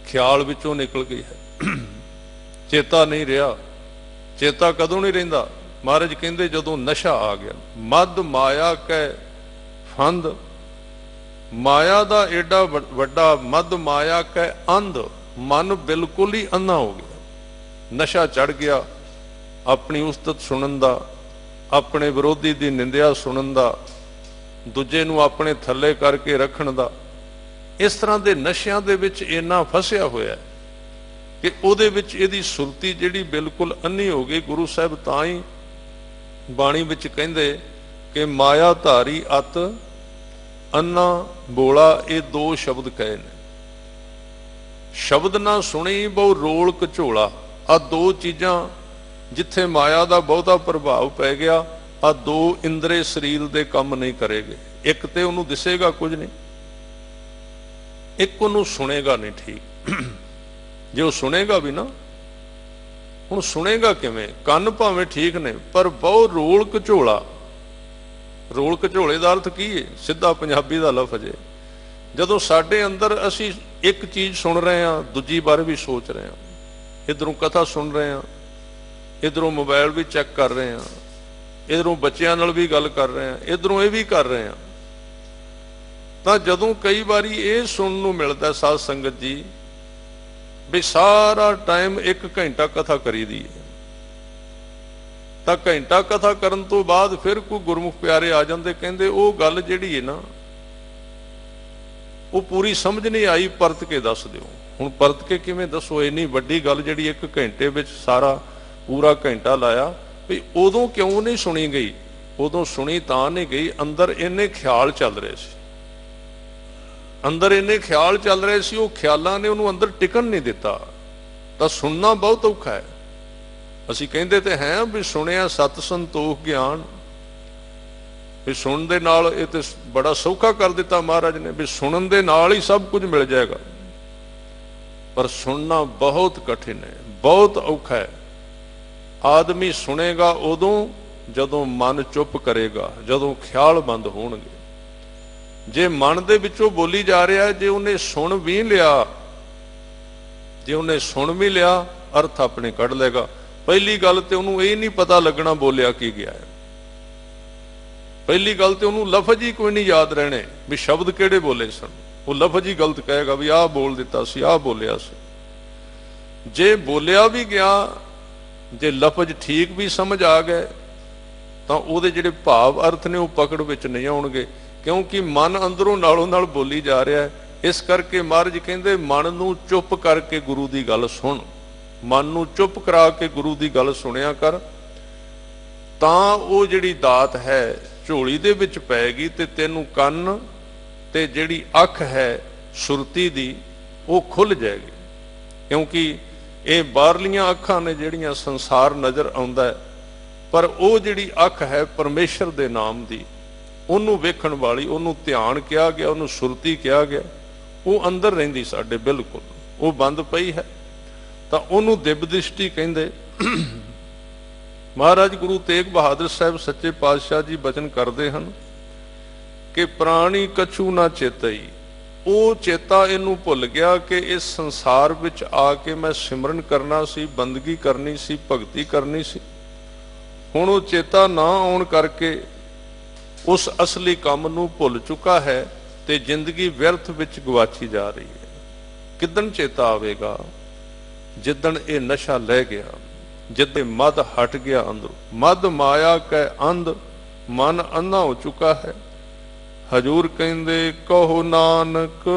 ख्याल विचों निकल गई है, चेता नहीं रहा। चेता कदों नहीं रहिंदा? महाराज कहंदे जदों नशा आ गया। मद माया कै फंद, माया दा एडा वड्डा मद माया कै अंध, मन बिल्कुल ही अंधा हो गया। नशा चढ़ गया अपनी उस्तत सुनन दा, अपने विरोधी दी निंदिया सुनन दा, दूजे नूं अपने थल्ले करके रखण दा। इस तरह के नशियां दे विच इन्ना फसिया होया कि उहदे विच इहदी सुरती जिहड़ी बिल्कुल अन्नी हो गई। गुरु साहब तां ही बाणी विच कहंदे कि माया धारी अत अन्ना बोला, ये दो शब्द कहे ने। शब्द ना सुनी बहु रोल घचोला। आ दो चीज़ां जिथे माया का बहुता प्रभाव पै गया, आ दो इंद्रे शरीर दे काम नहीं करेगे। एक तो उन्होंने दिसेगा कुछ नहीं, एक उन्होंने सुनेगा नहीं। ठीक जो सुनेगा भी ना, हुण सुनेगा किवें? कन भावें ठीक ने पर बहुत रोल घचोला। रोल घचोले का अर्थ की है? सीधा पंजाबी का लफ्ज़ है। जदों साडे अंदर असी एक चीज़ सुन रहे हैं, दूजी बार भी सोच रहे हैं, इधरों कथा सुन रहे हैं, इधरों मोबाइल भी चैक कर रहे हैं, इधरों बच्चों नाल भी गल कर रहे हैं, इधरों ये भी कर रहे हैं, तो जदों कई बारी ये सुनने नूं मिलता है साध संगत जी भी सारा टाइम 1 घंटा कथा करी दी है, तो घंटा कथा करन तो बाद फिर कोई गुरमुख प्यारे आ जाते, कहते वो गल जिहड़ी है ना ਉਹ ਪੂਰੀ ਸਮਝ ਨਹੀਂ ਆਈ, ਪਰਤ ਕੇ ਦੱਸ ਦਿਓ। ਹੁਣ ਪਰਤ ਕੇ ਕਿਵੇਂ ਦੱਸੋ? ਇੰਨੀ ਵੱਡੀ ਗੱਲ ਜਿਹੜੀ 1 ਘੰਟੇ ਵਿੱਚ ਸਾਰਾ ਪੂਰਾ ਘੰਟਾ ਲਾਇਆ, ਵੀ ਉਦੋਂ ਕਿਉਂ ਨਹੀਂ ਸੁਣੀ ਗਈ? ਉਦੋਂ ਸੁਣੀ ਤਾਂ ਨਹੀਂ ਗਈ, ਅੰਦਰ ਇੰਨੇ ਖਿਆਲ ਚੱਲ ਰਹੇ ਸੀ, ਅੰਦਰ ਇੰਨੇ ਖਿਆਲ ਚੱਲ ਰਹੇ ਸੀ, ਉਹ ਖਿਆਲਾਂ ਨੇ ਉਹਨੂੰ ਅੰਦਰ ਟਿਕਣ ਨਹੀਂ ਦਿੱਤਾ। ਤਾਂ ਸੁਣਨਾ ਬਹੁਤ ਔਖਾ ਹੈ। ਅਸੀਂ ਕਹਿੰਦੇ ਤੇ ਹੈ ਵੀ ਸੁਣਿਆ ਸਤ ਸੰਤੋਖ ਗਿਆਨ, ਵੀ ਸੁਣਨ ਦੇ ਨਾਲ ਇਹ ਤੇ ਬੜਾ ਸੌਖਾ ਕਰ ਦਿੱਤਾ ਮਹਾਰਾਜ ਨੇ, ਵੀ ਸੁਣਨ ਦੇ ਨਾਲ ਹੀ ਸਭ ਕੁਝ ਮਿਲ ਜਾਏਗਾ। ਪਰ ਸੁਣਨਾ ਬਹੁਤ ਕਠਿਨ ਹੈ, ਬਹੁਤ ਔਖਾ ਹੈ। ਆਦਮੀ ਸੁਣੇਗਾ ਉਦੋਂ ਜਦੋਂ ਮਨ ਚੁੱਪ ਕਰੇਗਾ, ਜਦੋਂ ਖਿਆਲ ਬੰਦ ਹੋਣਗੇ। ਜੇ ਮਨ ਦੇ ਵਿੱਚੋਂ ਬੋਲੀ ਜਾ ਰਿਹਾ, ਜੇ ਉਹਨੇ ਸੁਣ ਵੀ ਲਿਆ, ਜੇ ਉਹਨੇ ਸੁਣ ਵੀ ਲਿਆ, ਅਰਥ ਆਪਣੇ ਕੱਢ ਲਏਗਾ। ਪਹਿਲੀ ਗੱਲ ਤੇ ਉਹਨੂੰ ਇਹ ਨਹੀਂ ਪਤਾ ਲੱਗਣਾ ਬੋਲਿਆ ਕੀ ਗਿਆ ਹੈ। ਪਹਿਲੀ ਗੱਲ ਤੇ ਉਹਨੂੰ ਲਫ਼ਜ਼ ਹੀ ਕੋਈ ਨਹੀਂ ਯਾਦ ਰਹਿਣੇ ਵੀ ਸ਼ਬਦ ਕਿਹੜੇ ਬੋਲੇ ਸਨ। ਉਹ ਲਫ਼ਜ਼ ਹੀ ਗਲਤ ਕਹੇਗਾ ਵੀ ਆਹ ਬੋਲ ਦਿੱਤਾ ਸੀ, ਆਹ ਬੋਲਿਆ ਸੀ। ਜੇ ਬੋਲਿਆ ਵੀ ਗਿਆ, ਜੇ ਲਫ਼ਜ਼ ਠੀਕ ਵੀ ਸਮਝ ਆ ਗਏ, ਤਾਂ ਉਹਦੇ ਜਿਹੜੇ ਭਾਵ ਅਰਥ ਨੇ ਉਹ ਪਕੜ ਵਿੱਚ ਨਹੀਂ ਆਉਣਗੇ, ਕਿਉਂਕਿ ਮਨ ਅੰਦਰੋਂ ਨਾਲੋਂ ਨਾਲ ਬੋਲੀ ਜਾ ਰਿਹਾ ਹੈ। ਇਸ ਕਰਕੇ ਮਹਾਰਾਜ ਕਹਿੰਦੇ ਮਨ ਨੂੰ ਚੁੱਪ ਕਰਕੇ ਗੁਰੂ ਦੀ ਗੱਲ ਸੁਣ, ਮਨ ਨੂੰ ਚੁੱਪ ਕਰਾ ਕੇ ਗੁਰੂ ਦੀ ਗੱਲ ਸੁਣਿਆ ਕਰ, ਤਾਂ ਉਹ ਜਿਹੜੀ ਦਾਤ ਹੈ ਝੋਲੀ ਦੇ ਵਿੱਚ ਪਏਗੀ ਤੇ ਤੈਨੂੰ ਕੰਨ ਤੇ ਜਿਹੜੀ ਅੱਖ ਹੈ ਸੁਰਤੀ ਦੀ ਉਹ ਖੁੱਲ ਜਾਏਗੀ। ਕਿਉਂਕਿ ਇਹ ਬਾਹਰਲੀਆਂ ਅੱਖਾਂ ਨੇ ਜਿਹੜੀਆਂ ਸੰਸਾਰ ਨਜ਼ਰ ਆਉਂਦਾ ਹੈ, ਪਰ ਉਹ ਜਿਹੜੀ ਅੱਖ ਹੈ ਪਰਮੇਸ਼ਰ ਦੇ ਨਾਮ ਦੀ, ਉਹਨੂੰ ਵੇਖਣ ਵਾਲੀ, ਉਹਨੂੰ ਧਿਆਨ ਕਿਹਾ ਗਿਆ, ਉਹਨੂੰ ਸੁਰਤੀ ਕਿਹਾ ਗਿਆ, ਉਹ ਅੰਦਰ ਰਹਿੰਦੀ ਸਾਡੇ ਬਿਲਕੁਲ, ਉਹ ਬੰਦ ਪਈ ਹੈ। ਤਾਂ ਉਹਨੂੰ ਦਿਵ ਦ੍ਰਿਸ਼ਟੀ ਕਹਿੰਦੇ। ਮਹਾਰਾਜ ਗੁਰੂ ਤੇਗ ਬਹਾਦਰ ਸਾਹਿਬ ਸੱਚੇ ਪਾਤਸ਼ਾਹ ਜੀ ਬਚਨ ਕਰਦੇ ਹਨ ਕਿ ਪ੍ਰਾਣੀ ਕਛੂ ਨਾ ਚੇਤਈ। ਉਹ ਚੇਤਾ ਇਹਨੂੰ ਭੁੱਲ ਗਿਆ ਕਿ ਇਸ ਸੰਸਾਰ ਵਿੱਚ ਆ ਕੇ ਮੈਂ ਸਿਮਰਨ ਕਰਨਾ ਸੀ, ਬੰਦਗੀ ਕਰਨੀ ਸੀ, ਭਗਤੀ ਕਰਨੀ ਸੀ। ਹੁਣ ਉਹ ਚੇਤਾ ਨਾ ਆਉਣ ਕਰਕੇ ਉਸ ਅਸਲੀ ਕੰਮ ਨੂੰ ਭੁੱਲ ਚੁੱਕਾ ਹੈ ਤੇ ਜ਼ਿੰਦਗੀ ਵਿਅਰਥ ਵਿੱਚ ਗਵਾਚੀ ਜਾ ਰਹੀ ਹੈ। ਕਿੱਦਣ ਚੇਤਾ ਆਵੇਗਾ? ਜਿੱਦਣ ਇਹ ਨਸ਼ਾ ਲੈ ਗਿਆ, ਜਿੱਦੇ ਮਦ ਹਟ ਗਿਆ ਅੰਦਰੋਂ। ਮਦ ਮਾਇਆ ਕੈ ਅੰਧ, ਮਨ ਅੰਨਾ ਹੋ ਚੁੱਕਾ ਹੈ। ਹਜੂਰ ਕਹਿੰਦੇ ਕਹੋ ਨਾਨਕ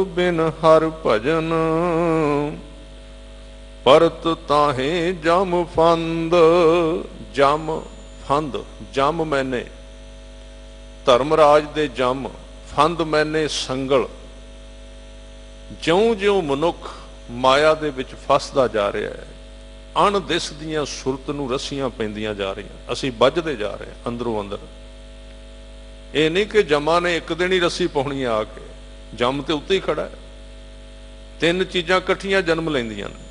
ਬਿਨ ਹਰ ਭਜਨ, ਪਰਤ ਤਾਹੇ ਜਮ ਫੰਦ। ਜਮ ਫੰਦ, ਜਮ ਮੈਨੇ ਧਰਮਰਾਜ ਦੇ ਜਮ, ਫੰਦ ਮੈਨੇ ਸੰਗਲ। ਜਿਉਂ-ਜਿਉਂ ਮਨੁੱਖ ਮਾਇਆ ਦੇ ਵਿੱਚ ਫਸਦਾ ਜਾ ਰਿਹਾ ਹੈ, ਅਣਦਿਸ ਦੀਆਂ ਸੁਰਤ ਨੂੰ ਰੱਸੀਆਂ ਪੈਂਦੀਆਂ ਜਾ ਰਹੀਆਂ, ਅਸੀਂ ਵੱਜਦੇ ਜਾ ਰਹੇ ਹਾਂ ਅੰਦਰੋਂ ਅੰਦਰ। ਇਹ ਨਹੀਂ ਕਿ ਜਮਾਂ ਨੇ ਇੱਕ ਦਿਨ ਹੀ ਰੱਸੀ ਪਾਉਣੀ ਆ ਕੇ, ਜੰਮ ਤੇ ਉੱਤੇ ਹੀ ਖੜਾ ਹੈ। 3 ਚੀਜ਼ਾਂ ਇਕੱਠੀਆਂ ਜਨਮ ਲੈਂਦੀਆਂ ਨੇ।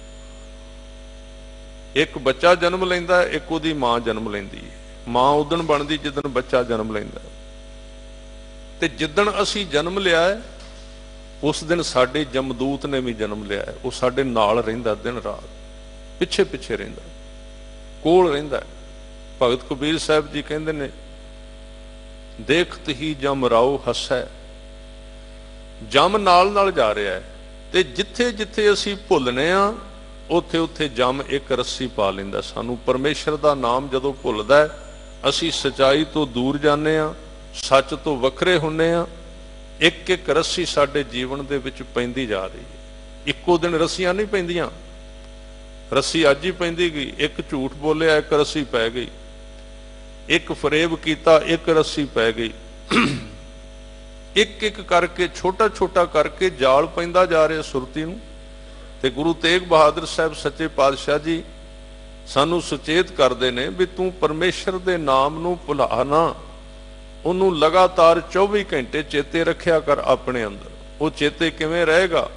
ਇੱਕ ਬੱਚਾ ਜਨਮ ਲੈਂਦਾ, ਇੱਕ ਉਹਦੀ ਮਾਂ ਜਨਮ ਲੈਂਦੀ ਹੈ। ਮਾਂ ਉਦਣ ਬਣਦੀ ਜਿੱਦਣ ਬੱਚਾ ਜਨਮ ਲੈਂਦਾ, ਤੇ ਜਿੱਦਣ ਅਸੀਂ ਜਨਮ ਲਿਆ ਹੈ ਉਸ ਦਿਨ ਸਾਡੇ ਜਮਦੂਤ ਨੇ ਵੀ ਜਨਮ ਲਿਆ ਹੈ। ਉਹ ਸਾਡੇ ਨਾਲ ਰਹਿੰਦਾ, ਦਿਨ ਰਾਤ ਪਿੱਛੇ ਪਿੱਛੇ ਰਹਿੰਦਾ, ਕੋਲ ਰਹਿੰਦਾ। ਭਗਤ ਕਬੀਰ ਸਾਹਿਬ ਜੀ ਕਹਿੰਦੇ ਨੇ, ਦੇਖਤ ਹੀ ਜਮ ਰਾਉ ਹੱਸੈ। ਜਮ ਨਾਲ ਨਾਲ ਜਾ ਰਿਹਾ ਹੈ, ਤੇ ਜਿੱਥੇ ਜਿੱਥੇ ਅਸੀਂ ਭੁੱਲਨੇ ਆ ਉੱਥੇ ਉੱਥੇ ਜਮ ਇੱਕ ਰੱਸੀ ਪਾ ਲੈਂਦਾ ਸਾਨੂੰ। ਪਰਮੇਸ਼ਰ ਦਾ ਨਾਮ ਜਦੋਂ ਭੁੱਲਦਾ ਹੈ, ਅਸੀਂ ਸਚਾਈ ਤੋਂ ਦੂਰ ਜਾਂਦੇ ਆ, ਸੱਚ ਤੋਂ ਵੱਖਰੇ ਹੁੰਨੇ ਆ। ਇੱਕ ਇੱਕ ਰੱਸੀ ਸਾਡੇ ਜੀਵਨ ਦੇ ਵਿੱਚ ਪੈਂਦੀ ਜਾ ਰਹੀ ਹੈ। ਇੱਕੋ ਦਿਨ ਰੱਸੀਆਂ ਨਹੀਂ ਪੈਂਦੀਆਂ। ਰੱਸੀ ਅੱਜ ਹੀ ਪੈਂਦੀ ਗਈ। ਇੱਕ ਝੂਠ ਬੋਲਿਆ, ਇੱਕ ਰੱਸੀ ਪੈ ਗਈ। ਇੱਕ ਫਰੇਬ ਕੀਤਾ, ਇੱਕ ਰੱਸੀ ਪੈ ਗਈ। ਇੱਕ ਇੱਕ ਕਰਕੇ, ਛੋਟਾ ਛੋਟਾ ਕਰਕੇ ਜਾਲ ਪੈਂਦਾ ਜਾ ਰਿਹਾ ਸੁਰਤੀ ਨੂੰ। ਤੇ ਗੁਰੂ ਤੇਗ ਬਹਾਦਰ ਸਾਹਿਬ ਸੱਚੇ ਪਾਤਸ਼ਾਹ ਜੀ ਸਾਨੂੰ ਸੁਚੇਤ ਕਰਦੇ ਨੇ ਵੀ ਤੂੰ ਪਰਮੇਸ਼ਰ ਦੇ ਨਾਮ ਨੂੰ ਭੁਲਾ ਨਾ, ਉਹਨੂੰ ਲਗਾਤਾਰ 24 ਘੰਟੇ ਚੇਤੇ ਰੱਖਿਆ ਕਰ ਆਪਣੇ ਅੰਦਰ। ਉਹ ਚੇਤੇ ਕਿਵੇਂ ਰਹੇਗਾ?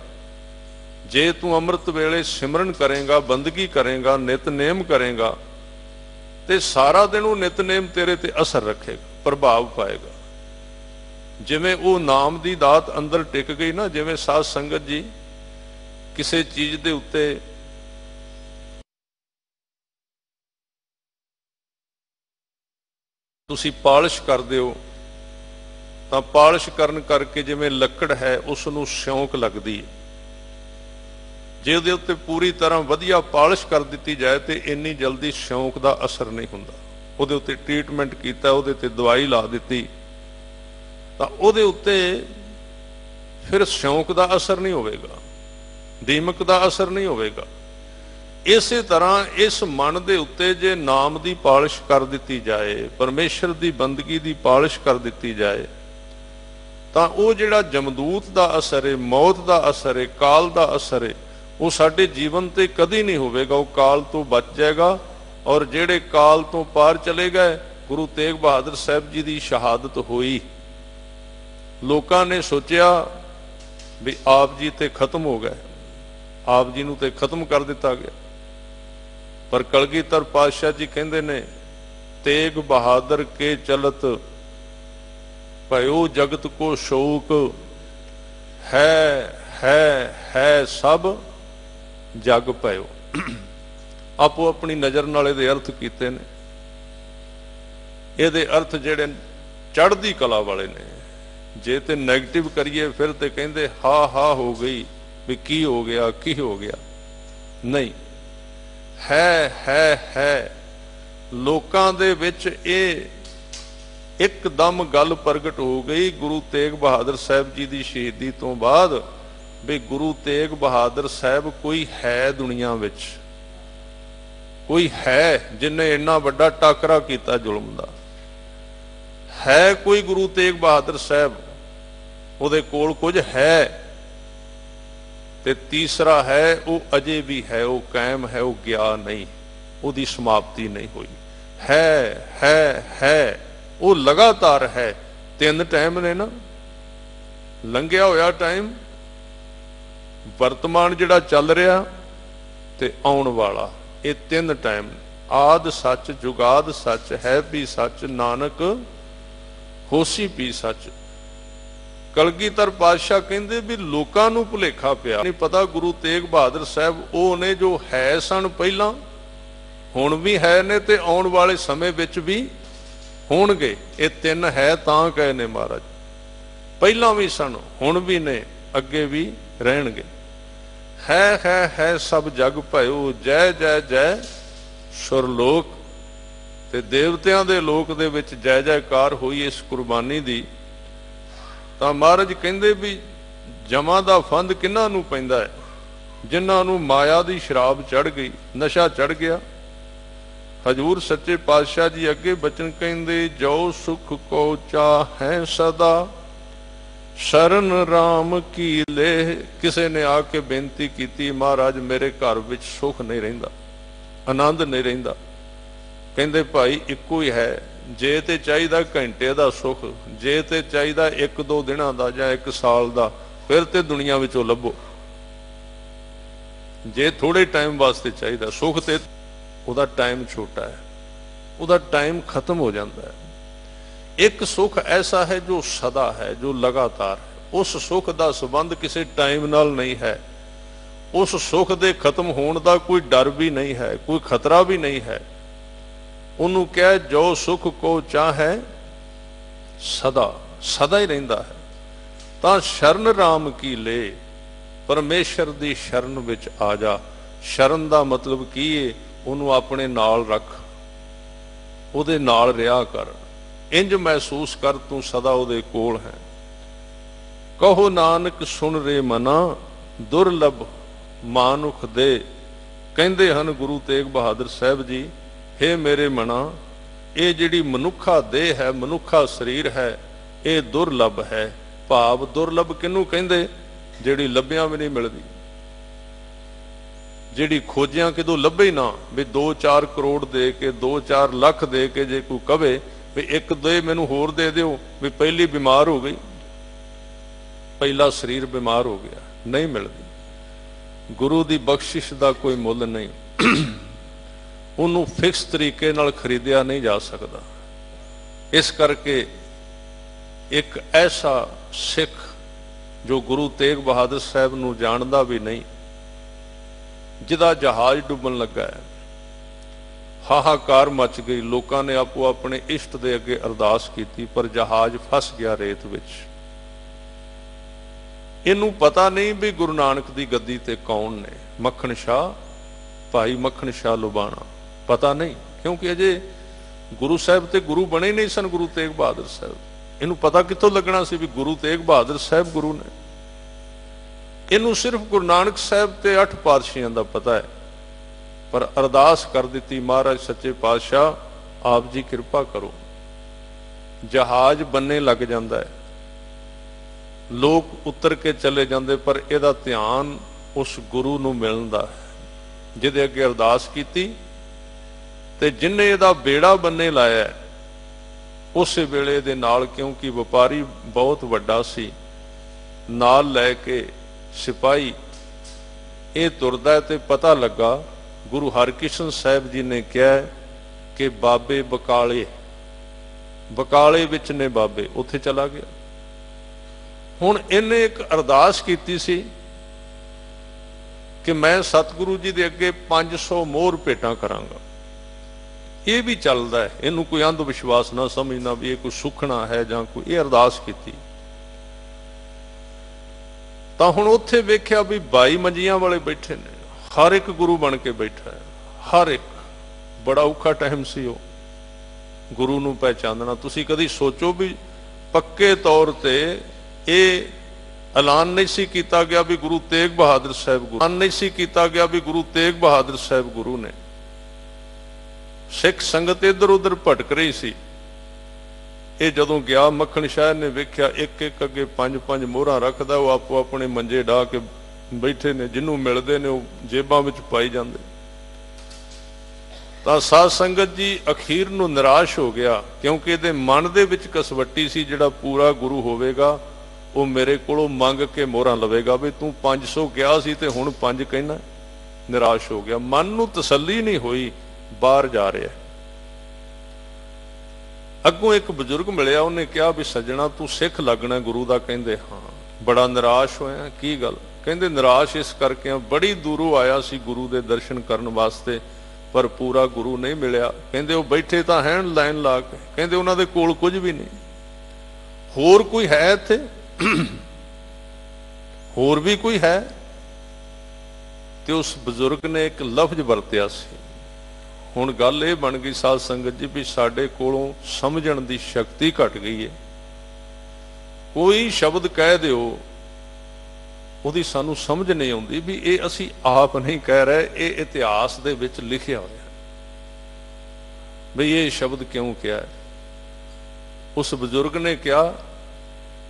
ਜੇ ਤੂੰ ਅੰਮ੍ਰਿਤ ਵੇਲੇ ਸਿਮਰਨ ਕਰੇਗਾ, ਬੰਦਗੀ ਕਰੇਗਾ, ਨਿਤਨੇਮ ਕਰੇਗਾ, ਤੇ ਸਾਰਾ ਦਿਨ ਉਹ ਨਿਤਨੇਮ ਤੇਰੇ ਤੇ ਅਸਰ ਰੱਖੇਗਾ, ਪ੍ਰਭਾਵ ਪਾਏਗਾ। ਜਿਵੇਂ ਉਹ ਨਾਮ ਦੀ ਦਾਤ ਅੰਦਰ ਟਿਕ ਗਈ ਨਾ, ਜਿਵੇਂ ਸਾਧ ਸੰਗਤ ਜੀ ਕਿਸੇ ਚੀਜ਼ ਦੇ ਉੱਤੇ ਤੁਸੀਂ ਪਾਲਿਸ਼ ਕਰਦੇ ਹੋ, ਤਾਂ ਪਾਲਿਸ਼ ਕਰਨ ਕਰਕੇ ਜਿਵੇਂ ਲੱਕੜ ਹੈ ਉਸ ਨੂੰ ਸਿਉਂਕ ਲੱਗਦੀ ਹੈ। ਜੇ ਉਹਦੇ ਉੱਤੇ ਪੂਰੀ ਤਰ੍ਹਾਂ ਵਧੀਆ ਪਾਲਿਸ਼ ਕਰ ਦਿੱਤੀ ਜਾਏ ਤੇ ਇੰਨੀ ਜਲਦੀ ਸਿਉਂਕ ਦਾ ਅਸਰ ਨਹੀਂ ਹੁੰਦਾ। ਉਹਦੇ ਉੱਤੇ ਟ੍ਰੀਟਮੈਂਟ ਕੀਤਾ, ਉਹਦੇ ਤੇ ਦਵਾਈ ਲਾ ਦਿੱਤੀ, ਤਾਂ ਉਹਦੇ ਉੱਤੇ फिर शौक का असर नहीं होगा, दीमक का असर नहीं होगा। इसे तरह इस मन के उत्ते जे नाम की पालिश कर दी जाए, परमेश्वर की बंदगी की पालिश कर दी जाए, तो वो जिहड़ा जमदूत का असर है, मौत का असर है, काल का असर है, वो साडे जीवन ते कदी नहीं होगा। वो काल तो बच जाएगा। और जिहड़े काल तो पार चले गए, गुरु तेग बहादुर साहब जी की शहादत हुई, लोगों ने सोचा भी आप जी ते खत्म हो गए, आप जी नूं ते खत्म कर दिता गया। पर कलगीधर पातशाह जी कहते ने, तेग बहादुर के चलत भयो जगत को शोक, है सब जग भयो। आपो अपनी नज़र नाल इहदे अर्थ कीते ने। इहदे अर्थ जिहड़े चढ़दी कला वाले ने, जे ते नैगेटिव करिए फिर ते कहंदे हा हो गई, भी की हो गया, की हो गया। नहीं, है लोकां दे विच ये एकदम गल प्रगट हो गई गुरु तेग बहादुर साहब जी की शहीदी तो बाद, भी गुरु तेग बहादुर साहब कोई है दुनिया विच, कोई है जिन्हें इन्ना वड्डा टाकरा किया जुल्म दा, है कोई गुरु तेग बहादुर साहब, उहदे कोल कुछ है। ते तीसरा है, वो अजे भी है, वो कायम है, वो गया नहीं, उसकी समाप्ति नहीं हुई। है वो लगातार है। 3 टाइम ने ना, लंघिया होया टाइम, वर्तमान जिहड़ा चल रहा ते आउण वाला, ये 3 टाइम, आद सच जुगाद सच, है भी सच, नानक होसी भी सच। कलगीधर पातशाह कहते भी लोगों को भुलेखा पिया नहीं पता गुरु तेग बहादुर साहब वो ने जो है सन पहला, हुण भी है ने, ते आउण वाले समय विच भी होणगे। ये 3 है तां कहे ने महाराज, पहला भी सन, हुण भी ने, अगे भी रहणगे। है सब जग भयो, जय जय जय सुरलोक। ते देवतियां दे लोक दे विच जय जयकार हुई इस कुर्बानी दी। ਤਾਂ महाराज ਕਹਿੰਦੇ भी जमा ਦਾ फंद ਕਿਹਨਾਂ ਨੂੰ ਪੈਂਦਾ है, ਜਿਨ੍ਹਾਂ ਨੂੰ माया ਦੀ शराब चढ़ गई, नशा चढ़ गया। हजूर सच्चे पातशाह जी अगे बचन कहते, जो सुख को चाहे सदा शरण राम की ले। किसी ने आके बेनती की, महाराज मेरे घर विच सुख नहीं रहिंदा, आनंद नहीं रहिंदा। कहते भाई इको ही है, जे ते चाहिदा घंटे का सुख, जे ते चाहिदा 1-2 दिनों का या 1 साल का, फिर ते दुनिया विचों लभो। जे थोड़े टाइम वास्ते चाहिदा सुख, ते उहदा टाइम छोटा है, उहदा टाइम खत्म हो जाता है। एक सुख ऐसा है जो सदा है, जो लगातार है। उस सुख का संबंध किसी टाइम नाल नहीं है। उस सुख के खत्म होने का कोई डर भी नहीं है, कोई खतरा भी नहीं है। उन्होंने कहा जो सुख को चाहे सदा, सदा ही रहिंदा है। तां शरण राम की ले, परमेश्वर की शरण विच आ जा। शरण का मतलब की है, उन्होंने अपने नाल रख, उहदे नाल रिहा कर, इंज महसूस कर तू सदा उहदे कोल है। कहो नानक सुन रे मना, दुर्लभ मानुख दे। कहंदे हन गुरु तेग बहादुर साहब जी, हे मेरे मना, ये जिहड़ी मनुखा देह है, मनुखा शरीर है, ये दुर्लभ है। भाव दुर्लभ किनू कहंदे, जिहड़ी लभ्या भी नहीं मिलती, जिहड़ी खोजियां कितों लभे ही ना। भी 2-4 करोड़ दे के, 2-4 लाख दे के जे कोई कहे भी 1-2 मैनू होर दे दिओ, भी पहली बीमार हो गई, पहला शरीर बीमार हो गया, नहीं मिलती। गुरु की बख्शिश का कोई मुल नहीं, उन्होंने फिक्स तरीके नाल खरीदिया नहीं जा सकता। इस करके एक ऐसा सिख जो गुरु तेग बहादुर साहब नूं जानदा भी नहीं, जिदा जहाज डुबन लगा है, हाहाकार मच गई। लोगों ने आपो अपने इष्ट दे अगे अरदास की, पर जहाज फस गया रेत विच। इनू पता नहीं भी गुरु नानक की गद्दी ते कौन ने, मक्खण शाह, भाई मक्खण शाह लुबाना, पता नहीं। क्योंकि अजे गुरु साहब ते गुरु बने नहीं सन गुरु तेग बहादुर साहब। इनू पता कितों लगना सी भी गुरु तेग बहादुर साहब गुरु ने। ਇਹਨੂੰ ਸਿਰਫ ਗੁਰੂ ਨਾਨਕ ਸਾਹਿਬ ਤੇ 8 ਪਾਤਸ਼ਾਹਾਂ ਦਾ ਪਤਾ ਹੈ, ਪਰ ਅਰਦਾਸ ਕਰ ਦਿੱਤੀ ਮਹਾਰਾਜ ਸੱਚੇ ਪਾਤਸ਼ਾਹ ਆਪ ਜੀ ਕਿਰਪਾ ਕਰੋ। ਜਹਾਜ਼ ਬੰਨੇ ਲੱਗ ਜਾਂਦਾ ਹੈ, ਲੋਕ ਉਤਰ ਕੇ ਚਲੇ ਜਾਂਦੇ, ਪਰ ਇਹਦਾ ਧਿਆਨ ਉਸ ਗੁਰੂ ਨੂੰ ਮਿਲਣ ਦਾ ਹੈ ਜਿਹਦੇ ਅੱਗੇ ਅਰਦਾਸ ਕੀਤੀ, ਤੇ ਜਿਨੇ ਇਹਦਾ ਬੇੜਾ ਬੰਨੇ ਲਾਇਆ ਉਸੇ ਵੇਲੇ ਦੇ ਨਾਲ, ਕਿਉਂਕਿ ਵਪਾਰੀ ਬਹੁਤ ਵੱਡਾ ਸੀ, ਨਾਲ ਲੈ ਕੇ ਸਿਪਾਹੀ ਇਹ ਤੁਰਦਾ, ਤੇ ਪਤਾ ਲੱਗਾ ਗੁਰੂ ਹਰਕ੍ਰਿਸ਼ਨ ਸਾਹਿਬ ਜੀ ਨੇ ਕਿਹਾ ਕਿ ਬਾਬੇ ਬਕਾਲੇ ਵਿੱਚ ਨੇ ਬਾਬੇ, ਉੱਥੇ ਚਲਾ ਗਿਆ। ਹੁਣ ਇਹਨੇ ਇੱਕ ਅਰਦਾਸ ਕੀਤੀ ਸੀ ਕਿ ਮੈਂ ਸਤਿਗੁਰੂ ਜੀ ਦੇ ਅੱਗੇ 500 ਮੋਹਰ ਭੇਟਾਂ ਕਰਾਂਗਾ। ਇਹ ਵੀ ਚੱਲਦਾ ਹੈ, ਇਹਨੂੰ ਕੋਈ ਅੰਧ ਵਿਸ਼ਵਾਸ ਨਾ ਸਮਝਣਾ ਵੀ ਇਹ ਕੋਈ ਸੁਖਣਾ ਹੈ ਜਾਂ ਕੋਈ, ਇਹ ਅਰਦਾਸ ਕੀਤੀ। ਤਾਂ ਹੁਣ ਉੱਥੇ ਵੇਖਿਆ ਵੀ 22 ਮੰਜੀਆਂ ਵਾਲੇ ਬੈਠੇ ਨੇ, ਹਰ ਇੱਕ ਗੁਰੂ ਬਣ ਕੇ ਬੈਠਾ ਹੈ, ਹਰ ਇੱਕ। ਬੜਾ ਔਖਾ ਟਾਈਮ ਸੀ ਉਹ ਗੁਰੂ ਨੂੰ ਪਹਿਚਾਨਣਾ। ਤੁਸੀਂ ਕਦੀ ਸੋਚੋ ਵੀ ਪੱਕੇ ਤੌਰ ਤੇ ਇਹ ਐਲਾਨ ਨਹੀਂ ਸੀ ਕੀਤਾ ਗਿਆ ਵੀ ਗੁਰੂ ਤੇਗ ਬਹਾਦਰ ਸਾਹਿਬ ਗੁਰੂ, ਐਲਾਨ ਨਹੀਂ ਸੀ ਕੀਤਾ ਗਿਆ ਵੀ ਗੁਰੂ ਤੇਗ ਬਹਾਦਰ ਸਾਹਿਬ ਗੁਰੂ ਨੇ। ਸਿੱਖ ਸੰਗਤ ਇੱਧਰ ਉੱਧਰ ਭਟਕ ਰਹੀ ਸੀ। ਇਹ ਜਦੋਂ ਗਿਆ ਮੱਖਣ ਸ਼ਾਹ ਨੇ ਵੇਖਿਆ ਇੱਕ ਇੱਕ ਅੱਗੇ 5-5 ਮੋਹਰਾਂ ਰੱਖਦਾ, ਉਹ ਆਪੋ ਆਪਣੇ ਮੰਜੇ ਢਾ ਕੇ ਬੈਠੇ ਨੇ, ਜਿਹਨੂੰ ਮਿਲਦੇ ਨੇ ਉਹ ਜੇਬਾਂ ਵਿੱਚ ਪਾਈ ਜਾਂਦੇ। ਤਾਂ ਸਾਧ ਸੰਗਤ ਜੀ ਅਖੀਰ ਨੂੰ ਨਿਰਾਸ਼ ਹੋ ਗਿਆ, ਕਿਉਂਕਿ ਇਹਦੇ ਮਨ ਦੇ ਵਿੱਚ ਕਸਵੱਟੀ ਸੀ ਜਿਹੜਾ ਪੂਰਾ ਗੁਰੂ ਹੋਵੇਗਾ ਉਹ ਮੇਰੇ ਕੋਲੋਂ ਮੰਗ ਕੇ ਮੋਹਰਾਂ ਲਵੇਗਾ, ਵੀ ਤੂੰ 500 ਕਿਹਾ ਸੀ ਤੇ ਹੁਣ 5 ਕਹਿਣਾ। ਨਿਰਾਸ਼ ਹੋ ਗਿਆ, ਮਨ ਨੂੰ ਤਸੱਲੀ ਨਹੀਂ ਹੋਈ, ਬਾਹਰ ਜਾ ਰਿਹਾ। ਅੱਗੋਂ ਇੱਕ ਬਜ਼ੁਰਗ ਮਿਲਿਆ, ਉਹਨੇ ਕਿਹਾ ਵੀ ਸੱਜਣਾ ਤੂੰ ਸਿੱਖ ਲੱਗਣਾ ਗੁਰੂ ਦਾ। ਕਹਿੰਦੇ ਹਾਂ। ਬੜਾ ਨਿਰਾਸ਼ ਹੋਇਆ, ਕੀ ਗੱਲ? ਕਹਿੰਦੇ ਨਿਰਾਸ਼ ਇਸ ਕਰਕੇ ਆ, ਬੜੀ ਦੂਰੋਂ ਆਇਆ ਸੀ ਗੁਰੂ ਦੇ ਦਰਸ਼ਨ ਕਰਨ ਵਾਸਤੇ, ਪਰ ਪੂਰਾ ਗੁਰੂ ਨਹੀਂ ਮਿਲਿਆ। ਕਹਿੰਦੇ ਉਹ ਬੈਠੇ ਤਾਂ ਹੈ ਲਾਈਨ ਲਾ ਕੇ, ਕਹਿੰਦੇ ਉਹਨਾਂ ਦੇ ਕੋਲ ਕੁਝ ਵੀ ਨਹੀਂ। ਹੋਰ ਕੋਈ ਹੈ ਇੱਥੇ? ਹੋਰ ਵੀ ਕੋਈ ਹੈ? ਤੇ ਉਸ ਬਜ਼ੁਰਗ ਨੇ ਇੱਕ ਲਫ਼ਜ਼ ਵਰਤਿਆ ਸੀ। ਹੁਣ ਗੱਲ ਇਹ ਬਣ ਗਈ ਸਾਧ ਸੰਗਤ ਜੀ ਵੀ ਸਾਡੇ ਕੋਲੋਂ ਸਮਝਣ ਦੀ ਸ਼ਕਤੀ ਘਟ ਗਈ ਹੈ। ਕੋਈ ਸ਼ਬਦ ਕਹਿ ਦਿਓ ਉਹਦੀ ਸਾਨੂੰ ਸਮਝ ਨਹੀਂ ਆਉਂਦੀ ਵੀ ਇਹ ਅਸੀਂ ਆਪ ਨਹੀਂ ਕਹਿ ਰਹੇ, ਇਹ ਇਤਿਹਾਸ ਦੇ ਵਿੱਚ ਲਿਖਿਆ ਹੋਇਆ ਵੀ ਇਹ ਸ਼ਬਦ ਕਿਉਂ ਕਿਹਾ ਹੈ। ਉਸ ਬਜ਼ੁਰਗ ਨੇ ਕਿਹਾ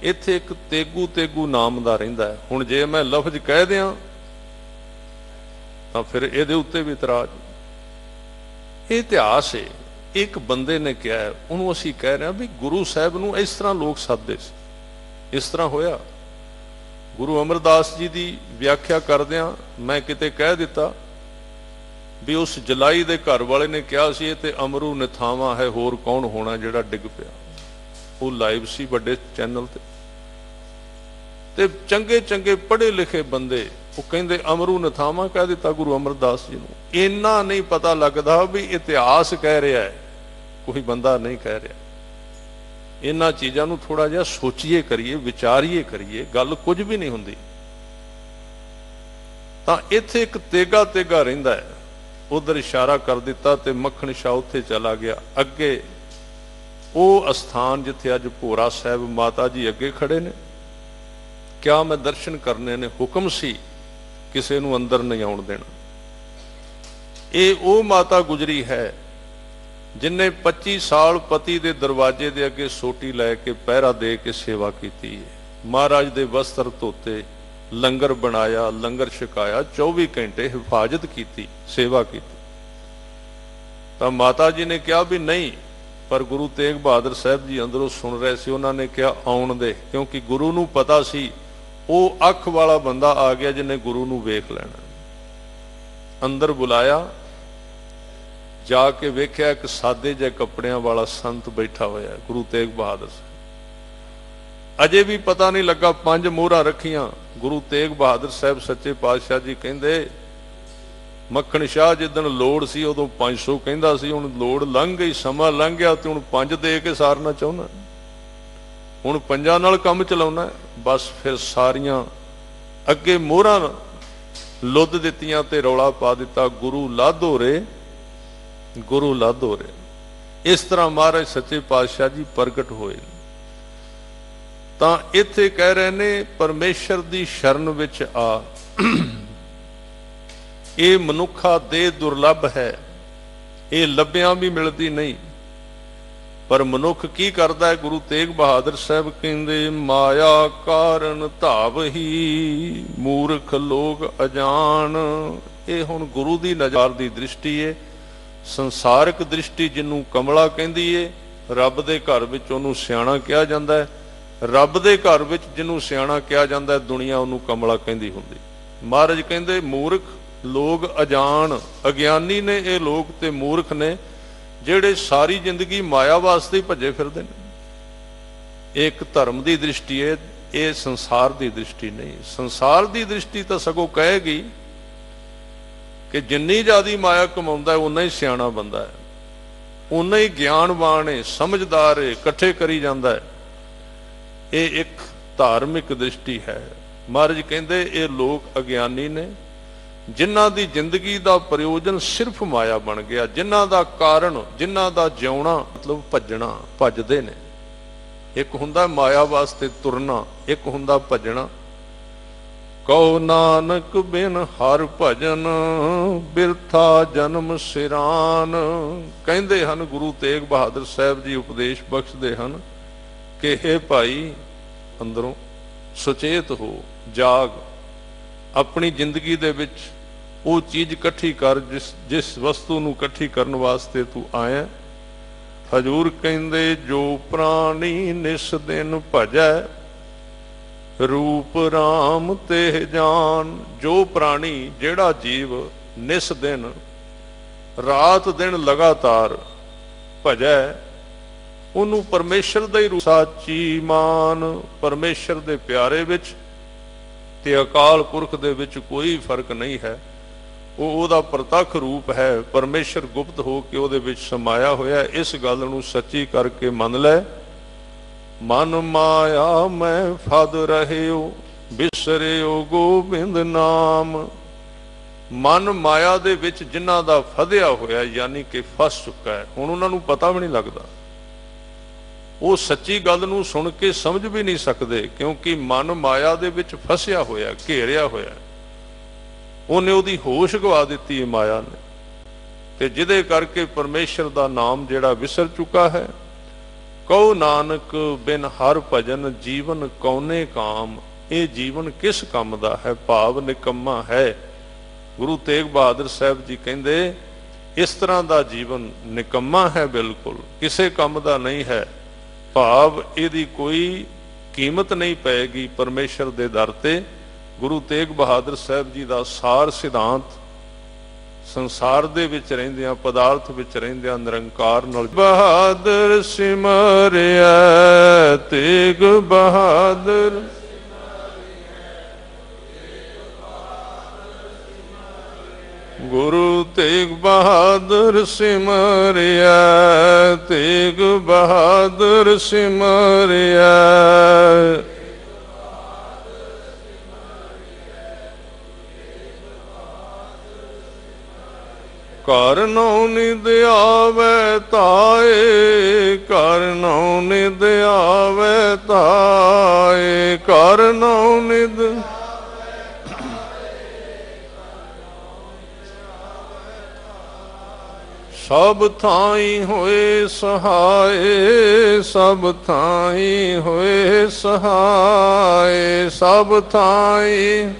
ਇੱਥੇ ਇੱਕ ਤੇਗੂ ਨਾਮ ਦਾ ਰਹਿੰਦਾ ਹੈ। ਹੁਣ ਜੇ ਮੈਂ ਲਫ਼ਜ਼ ਕਹਿ ਦਿਆਂ ਤਾਂ ਫਿਰ ਇਹਦੇ ਉੱਤੇ ਵੀ ਇਤਰਾਜ਼। ਇਹ ਇਤਿਹਾਸ ਹੈ, ਇੱਕ ਬੰਦੇ ਨੇ ਕਿਹਾ ਹੈ, ਉਹਨੂੰ ਅਸੀਂ ਕਹਿ ਰਹੇ ਹਾਂ ਵੀ ਗੁਰੂ ਸਾਹਿਬ ਨੂੰ ਇਸ ਤਰ੍ਹਾਂ ਲੋਕ ਸੱਦਦੇ ਸੀ। ਇਸ ਤਰ੍ਹਾਂ ਹੋਇਆ। ਗੁਰੂ ਅਮਰਦਾਸ ਜੀ ਦੀ ਵਿਆਖਿਆ ਕਰਦਿਆਂ ਮੈਂ ਕਿਤੇ ਕਹਿ ਦਿੱਤਾ ਵੀ ਉਸ ਜਲਾਈ ਦੇ ਘਰ ਵਾਲੇ ਨੇ ਕਿਹਾ ਸੀ ਇਹ ਤੇ ਅਮਰੂ ਨਿਥਾਵਾਂ ਹੈ, ਹੋਰ ਕੌਣ ਹੋਣਾ ਜਿਹੜਾ ਡਿੱਗ ਪਿਆ। ਉਹ ਲਾਈਵ ਸੀ ਵੱਡੇ ਚੈਨਲ ਤੇ ਚੰਗੇ ਚੰਗੇ ਪੜ੍ਹੇ ਲਿਖੇ ਬੰਦੇ ਉਹ ਕਹਿੰਦੇ ਅਮਰੂ ਨਿਥਾਵਾਂ ਕਹਿ ਦਿੱਤਾ ਗੁਰੂ ਅਮਰਦਾਸ ਜੀ ਨੂੰ। ਇੰਨਾ ਨਹੀਂ ਪਤਾ ਲੱਗਦਾ ਵੀ ਇਤਿਹਾਸ ਕਹਿ ਰਿਹਾ ਹੈ, ਕੋਈ ਬੰਦਾ ਨਹੀਂ ਕਹਿ ਰਿਹਾ। ਇਹਨਾਂ ਚੀਜ਼ਾਂ ਨੂੰ ਥੋੜਾ ਜਿਹਾ ਸੋਚੀਏ ਕਰੀਏ, ਵਿਚਾਰੀਏ ਕਰੀਏ, ਗੱਲ ਕੁਝ ਵੀ ਨਹੀਂ ਹੁੰਦੀ। ਤਾਂ ਇੱਥੇ ਇੱਕ ਤੇਗਾ ਰਹਿੰਦਾ ਹੈ, ਉਧਰ ਇਸ਼ਾਰਾ ਕਰ ਦਿੱਤਾ ਤੇ ਮੱਖਣ ਸ਼ਾਹ ਉੱਥੇ ਚਲਾ ਗਿਆ। ਅੱਗੇ ਉਹ ਅਸਥਾਨ ਜਿੱਥੇ ਅੱਜ ਭੋਰਾ ਸਾਹਿਬ ਮਾਤਾ ਜੀ ਅੱਗੇ ਖੜੇ ਨੇ, ਕਿਆ ਮੈਂ ਦਰਸ਼ਨ ਕਰਨੇ ਨੇ, ਹੁਕਮ ਸੀ ਕਿਸੇ ਨੂੰ ਅੰਦਰ ਨਹੀਂ ਆਉਣ ਦੇਣਾ। ਇਹ ਉਹ ਮਾਤਾ ਗੁਜਰੀ ਹੈ ਜਿਨੇ 25 ਸਾਲ ਪਤੀ ਦੇ ਦਰਵਾਜ਼ੇ ਦੇ ਅੱਗੇ ਸੋਟੀ ਲੈ ਕੇ ਪਹਿਰਾ ਦੇ ਕੇ ਸੇਵਾ ਕੀਤੀ ਹੈ। ਮਹਾਰਾਜ ਦੇ ਵਸਤਰ ਧੋਤੇ, ਲੰਗਰ ਬਣਾਇਆ, ਲੰਗਰ ਛਕਾਇਆ, 24 ਘੰਟੇ ਹਿਫਾਜ਼ਤ ਕੀਤੀ, ਸੇਵਾ ਕੀਤੀ। ਤਾਂ ਮਾਤਾ ਜੀ ਨੇ ਕਿਹਾ ਵੀ ਨਹੀਂ, ਪਰ ਗੁਰੂ ਤੇਗ ਬਹਾਦਰ ਸਾਹਿਬ ਜੀ ਅੰਦਰੋਂ ਸੁਣ ਰਹੇ ਸੀ। ਉਹਨਾਂ ਨੇ ਕਿਹਾ ਆਉਣ ਦੇ, ਕਿਉਂਕਿ ਗੁਰੂ ਨੂੰ ਪਤਾ ਸੀ ਉਹ ਅੱਖ ਵਾਲਾ ਬੰਦਾ ਆ ਗਿਆ ਜਿਹਨੇ ਗੁਰੂ ਨੂੰ ਵੇਖ ਲੈਣਾ। ਅੰਦਰ ਬੁਲਾਇਆ, ਜਾ ਕੇ ਵੇਖਿਆ ਇੱਕ ਸਾਦੇ ਜਿਹੇ ਕੱਪੜਿਆਂ ਵਾਲਾ ਸੰਤ ਬੈਠਾ ਹੋਇਆ, ਗੁਰੂ ਤੇਗ ਬਹਾਦਰ ਸਾਹਿਬ। ਅਜੇ ਵੀ ਪਤਾ ਨਹੀਂ ਲੱਗਾ, 5 ਮੋਹਰਾਂ ਰੱਖੀਆਂ। ਗੁਰੂ ਤੇਗ ਬਹਾਦਰ ਸਾਹਿਬ ਸੱਚੇ ਪਾਤਸ਼ਾਹ ਜੀ ਕਹਿੰਦੇ ਮੱਖਣ ਸ਼ਾਹ ਜਿੱਦਣ ਲੋੜ ਸੀ ਉਦੋਂ 500 ਕਹਿੰਦਾ ਸੀ, ਹੁਣ ਲੋੜ ਲੰਘ ਗਈ, ਸਮਾਂ ਲੰਘ ਗਿਆ ਤੇ ਹੁਣ 5 ਦੇ ਕੇ ਸਾਰਨਾ ਚਾਹੁੰਦਾ, ਹੁਣ 5 ਨਾਲ ਕੰਮ ਚਲਾਉਣਾ। ਬਸ ਫਿਰ ਸਾਰੀਆਂ ਅੱਗੇ ਮੋਹਰਾਂ ਲੁੱਦ ਦਿੱਤੀਆਂ ਤੇ ਰੌਲਾ ਪਾ ਦਿੱਤਾ, ਗੁਰੂ ਲਾਧੋ ਰੇ, ਗੁਰੂ ਲਾਧੋ ਰੇ। ਇਸ ਤਰ੍ਹਾਂ ਮਹਾਰਾਜ ਸੱਚੇ ਪਾਤਸ਼ਾਹ ਜੀ ਪ੍ਰਗਟ ਹੋਏ। ਤਾਂ ਇੱਥੇ ਕਹਿ ਰਹੇ ਨੇ ਪਰਮੇਸ਼ਰ ਦੀ ਸ਼ਰਨ ਵਿੱਚ ਆ। ਇਹ ਮਨੁੱਖਾ ਦੇਹ ਦੁਰਲੱਭ ਹੈ, ਇਹ ਲੱਭਿਆਂ ਵੀ ਮਿਲਦੀ ਨਹੀਂ। ਪਰ ਮਨੁੱਖ ਕੀ ਕਰਦਾ ਹੈ? ਗੁਰੂ ਤੇਗ ਬਹਾਦਰ ਸਾਹਿਬ ਕਹਿੰਦੇ ਮਾਇਆ ਕਾਰਨ ਧਾਵਹੀ ਮੂਰਖ ਲੋਕ ਅਜਾਣ। ਇਹ ਹੁਣ ਗੁਰੂ ਦੀ ਨਜ਼ਰ ਦੀ ਦ੍ਰਿਸ਼ਟੀ ਹੈ, ਸੰਸਾਰਿਕ ਦ੍ਰਿਸ਼ਟੀ ਜਿਹਨੂੰ ਕਮਲਾ ਕਹਿੰਦੀ ਏ। ਰੱਬ ਦੇ ਘਰ ਵਿੱਚ ਉਹਨੂੰ ਸਿਆਣਾ ਕਿਹਾ ਜਾਂਦਾ ਹੈ, ਰੱਬ ਦੇ ਘਰ ਵਿੱਚ ਜਿਹਨੂੰ ਸਿਆਣਾ ਕਿਹਾ ਜਾਂਦਾ ਹੈ, ਦੁਨੀਆ ਉਹਨੂੰ ਕਮਲਾ ਕਹਿੰਦੀ ਹੁੰਦੀ। ਮਹਾਰਾਜ ਕਹਿੰਦੇ ਮੂਰਖ ਲੋਕ ਅਜਾਣ, ਅਗਿਆਨੀ ਨੇ ਇਹ ਲੋਕ ਤੇ ਮੂਰਖ ਨੇ ਜਿਹੜੇ ਸਾਰੀ ਜ਼ਿੰਦਗੀ ਮਾਇਆ ਵਾਸਤੇ ਹੀ ਭੱਜੇ ਫਿਰਦੇ ਨੇ। ਇਹ ਇੱਕ ਧਰਮ ਦੀ ਦ੍ਰਿਸ਼ਟੀ ਹੈ, ਇਹ ਸੰਸਾਰ ਦੀ ਦ੍ਰਿਸ਼ਟੀ ਨਹੀਂ। ਸੰਸਾਰ ਦੀ ਦ੍ਰਿਸ਼ਟੀ ਤਾਂ ਸਗੋਂ ਕਹੇਗੀ ਕਿ ਜਿੰਨੀ ਜ਼ਿਆਦਾ ਮਾਇਆ ਕਮਾਉਂਦਾ ਹੈ ਉਨਾ ਹੀ ਸਿਆਣਾ ਬੰਦਾ ਹੈ, ਉਨਾ ਹੀ ਗਿਆਨਵਾਨ ਹੈ, ਸਮਝਦਾਰ ਹੈ, ਇਕੱਠੇ ਕਰੀ ਜਾਂਦਾ ਹੈ। ਇਹ ਇੱਕ ਧਾਰਮਿਕ ਦ੍ਰਿਸ਼ਟੀ ਹੈ। ਮਹਾਰਾਜ ਕਹਿੰਦੇ ਇਹ ਲੋਕ ਅਗਿਆਨੀ ਨੇ ਜਿਨ੍ਹਾਂ ਦੀ ਜ਼ਿੰਦਗੀ ਦਾ ਪ੍ਰਯੋਜਨ ਸਿਰਫ ਮਾਇਆ ਬਣ ਗਿਆ, ਜਿਨ੍ਹਾਂ ਦਾ ਕਾਰਨ, ਜਿਨ੍ਹਾਂ ਦਾ ਜਿਉਣਾ ਮਤਲਬ ਭੱਜਣਾ, ਭੱਜਦੇ ਨੇ। ਇੱਕ ਹੁੰਦਾ ਮਾਇਆ ਵਾਸਤੇ ਤੁਰਨਾ, ਇੱਕ ਹੁੰਦਾ ਭੱਜਣਾ। ਕਹੋ ਨਾਨਕ ਬਿਨ ਹਰ ਭਜਨ ਬਿਰਥਾ ਜਨਮ ਸਿਰਾਨ। ਕਹਿੰਦੇ ਹਨ ਗੁਰੂ ਤੇਗ ਬਹਾਦਰ ਸਾਹਿਬ ਜੀ, ਉਪਦੇਸ਼ ਬਖਸ਼ਦੇ ਹਨ ਕਿ ਹੇ ਭਾਈ ਅੰਦਰੋਂ ਸੁਚੇਤ ਹੋ, ਜਾਗ, ਆਪਣੀ ਜ਼ਿੰਦਗੀ ਦੇ ਵਿੱਚ ਉਹ ਚੀਜ਼ ਇਕੱਠੀ ਕਰ ਜਿਸ ਵਸਤੂ ਨੂੰ ਇਕੱਠੀ ਕਰਨ ਵਾਸਤੇ ਤੂੰ ਆਇਆ। ਹਜੂਰ ਕਹਿੰਦੇ ਜੋ ਪ੍ਰਾਣੀ ਨਿਸ ਦਿਨ ਭਜੈ ਰੂਪ ਰਾਮ ਤੇ ਜਾਨ। ਜੋ ਪ੍ਰਾਣੀ, ਜਿਹੜਾ ਜੀਵ ਨਿਸ ਦਿਨ ਰਾਤ ਦਿਨ ਲਗਾਤਾਰ ਭਜੈ, ਉਹਨੂੰ ਪਰਮੇਸ਼ਰ ਦਾ ਹੀ ਰੂਪ, ਸਾਚੀ ਮਾਨ। ਪਰਮੇਸ਼ਰ ਦੇ ਪਿਆਰੇ ਵਿੱਚ ਤੇ ਅਕਾਲ ਪੁਰਖ ਦੇ ਵਿੱਚ ਕੋਈ ਫਰਕ ਨਹੀਂ ਹੈ। ਉਹ ਉਹਦਾ ਪ੍ਰਤੱਖ ਰੂਪ ਹੈ। ਪਰਮੇਸ਼ਰ ਗੁਪਤ ਹੋ ਕੇ ਉਹਦੇ ਵਿੱਚ ਸਮਾਇਆ ਹੋਇਆ। ਇਸ ਗੱਲ ਨੂੰ ਸੱਚੀ ਕਰਕੇ ਮੰਨ ਲੈ। ਮਨ ਮਾਇਆ ਮੈਂ ਫਦ ਰਹਿਓ ਬਿਸਰਿਓ ਗੋਬਿੰਦ ਨਾਮ। ਮਨ ਮਾਇਆ ਦੇ ਵਿੱਚ ਜਿਨ੍ਹਾਂ ਦਾ ਫਦਿਆ ਹੋਇਆ ਯਾਨੀ ਕਿ ਫਸ ਚੁੱਕਾ ਹੈ, ਹੁਣ ਉਹਨਾਂ ਨੂੰ ਪਤਾ ਵੀ ਨਹੀਂ ਲੱਗਦਾ। ਉਹ ਸੱਚੀ ਗੱਲ ਨੂੰ ਸੁਣ ਕੇ ਸਮਝ ਵੀ ਨਹੀਂ ਸਕਦੇ, ਕਿਉਂਕਿ ਮਨ ਮਾਇਆ ਦੇ ਵਿੱਚ ਫਸਿਆ ਹੋਇਆ, ਘੇਰਿਆ ਹੋਇਆ। ਉਹਨੇ ਉਹਦੀ ਹੋਸ਼ ਗਵਾ ਦਿੱਤੀ ਹੈ ਮਾਇਆ ਨੇ, ਤੇ ਜਿਹਦੇ ਕਰਕੇ ਪਰਮੇਸ਼ਰ ਦਾ ਨਾਮ ਜਿਹੜਾ ਵਿਸਰ ਚੁੱਕਾ ਹੈ। ਕਹੋ ਨਾਨਕ ਬਿਨ ਹਰ ਭਜਨ ਜੀਵਨ ਕੌਨੇ ਕਾਮ। ਇਹ ਜੀਵਨ ਕਿਸ ਕੰਮ ਦਾ ਹੈ? ਭਾਵ ਨਿਕੰਮਾ ਹੈ। ਗੁਰੂ ਤੇਗ ਬਹਾਦਰ ਸਾਹਿਬ ਜੀ ਕਹਿੰਦੇ ਇਸ ਤਰ੍ਹਾਂ ਦਾ ਜੀਵਨ ਨਿਕੰਮਾ ਹੈ, ਬਿਲਕੁਲ ਕਿਸੇ ਕੰਮ ਦਾ ਨਹੀਂ ਹੈ। ਭਾਵ ਇਹਦੀ ਕੋਈ ਕੀਮਤ ਨਹੀਂ ਪਏਗੀ ਪਰਮੇਸ਼ਰ ਦੇ ਦਰ ਤੇ। ਗੁਰੂ ਤੇਗ ਬਹਾਦਰ ਸਾਹਿਬ ਜੀ ਦਾ ਸਾਰ ਸਿਧਾਂਤ ਸੰਸਾਰ ਦੇ ਵਿੱਚ ਰਹਿੰਦਿਆਂ, ਪਦਾਰਥ ਵਿੱਚ ਰਹਿੰਦਿਆਂ ਨਿਰੰਕਾਰ ਨਾਲ ਬਹਾਦਰ ਸਿਮਰਿਆ ਤੇਗ ਬਹਾਦਰ। ਗੁਰੂ ਤੇਗ ਬਹਾਦਰ ਸਿਮਰਿਆ ਤੇਗ ਬਹਾਦਰ ਸਿਮਰਿਆ। ਘਰ ਨਉ ਨਿਦ ਆਵੈ ਤਾਏ, ਘਰ ਨਉ ਨਿਦ ਆਵੈ ਤਾਏ, ਘਰ ਨਉ ਨਿਦ। ਸਭ ਥਾਈ ਹੋਏ ਸਹਾਏ, ਸਭ ਥਾਈ ਹੋਏ ਸਹਾਏ, ਸਭ ਥਾਈ।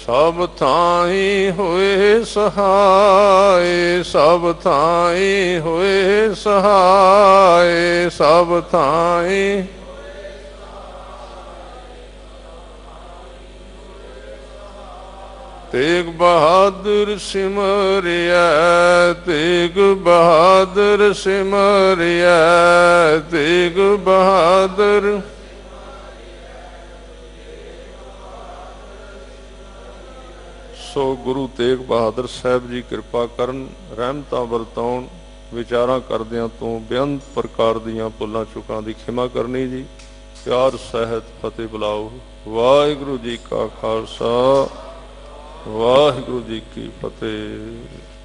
ਸਭ ਥਾਈ ਹੋਏ ਸਹਾਏ, ਸਭ ਥਾਈ ਹੋਏ ਸਹਾਏ, ਸਭ ਥਾਈ। ਤੇਗ ਬਹਾਦਰ ਸਿਮਰਿਆ ਤੇਗ ਬਹਾਦਰ ਸਿਮਰਿਆ ਤੇਗ ਬਹਾਦਰ। ਸੋ ਗੁਰੂ ਤੇਗ ਬਹਾਦਰ ਸਾਹਿਬ ਜੀ ਕਿਰਪਾ ਕਰਨ, ਰਹਿਮਤਾਂ ਵਰਤਾਉਣ, ਵਿਚਾਰਾਂ ਕਰਦਿਆਂ ਤੋਂ ਬੇਅੰਤ ਪ੍ਰਕਾਰ ਦੀਆਂ ਭੁੱਲਾਂ ਚੁੱਕਾਂ ਦੀ ਖਿਮਾ ਕਰਨੀ ਜੀ। ਪਿਆਰ ਸਹਿਤ ਫਤਿਹ ਬੁਲਾਓ। ਵਾਹਿਗੁਰੂ ਜੀ ਕਾ ਖਾਲਸਾ, ਵਾਹਿਗੁਰੂ ਜੀ ਕੀ ਫਤਿਹ।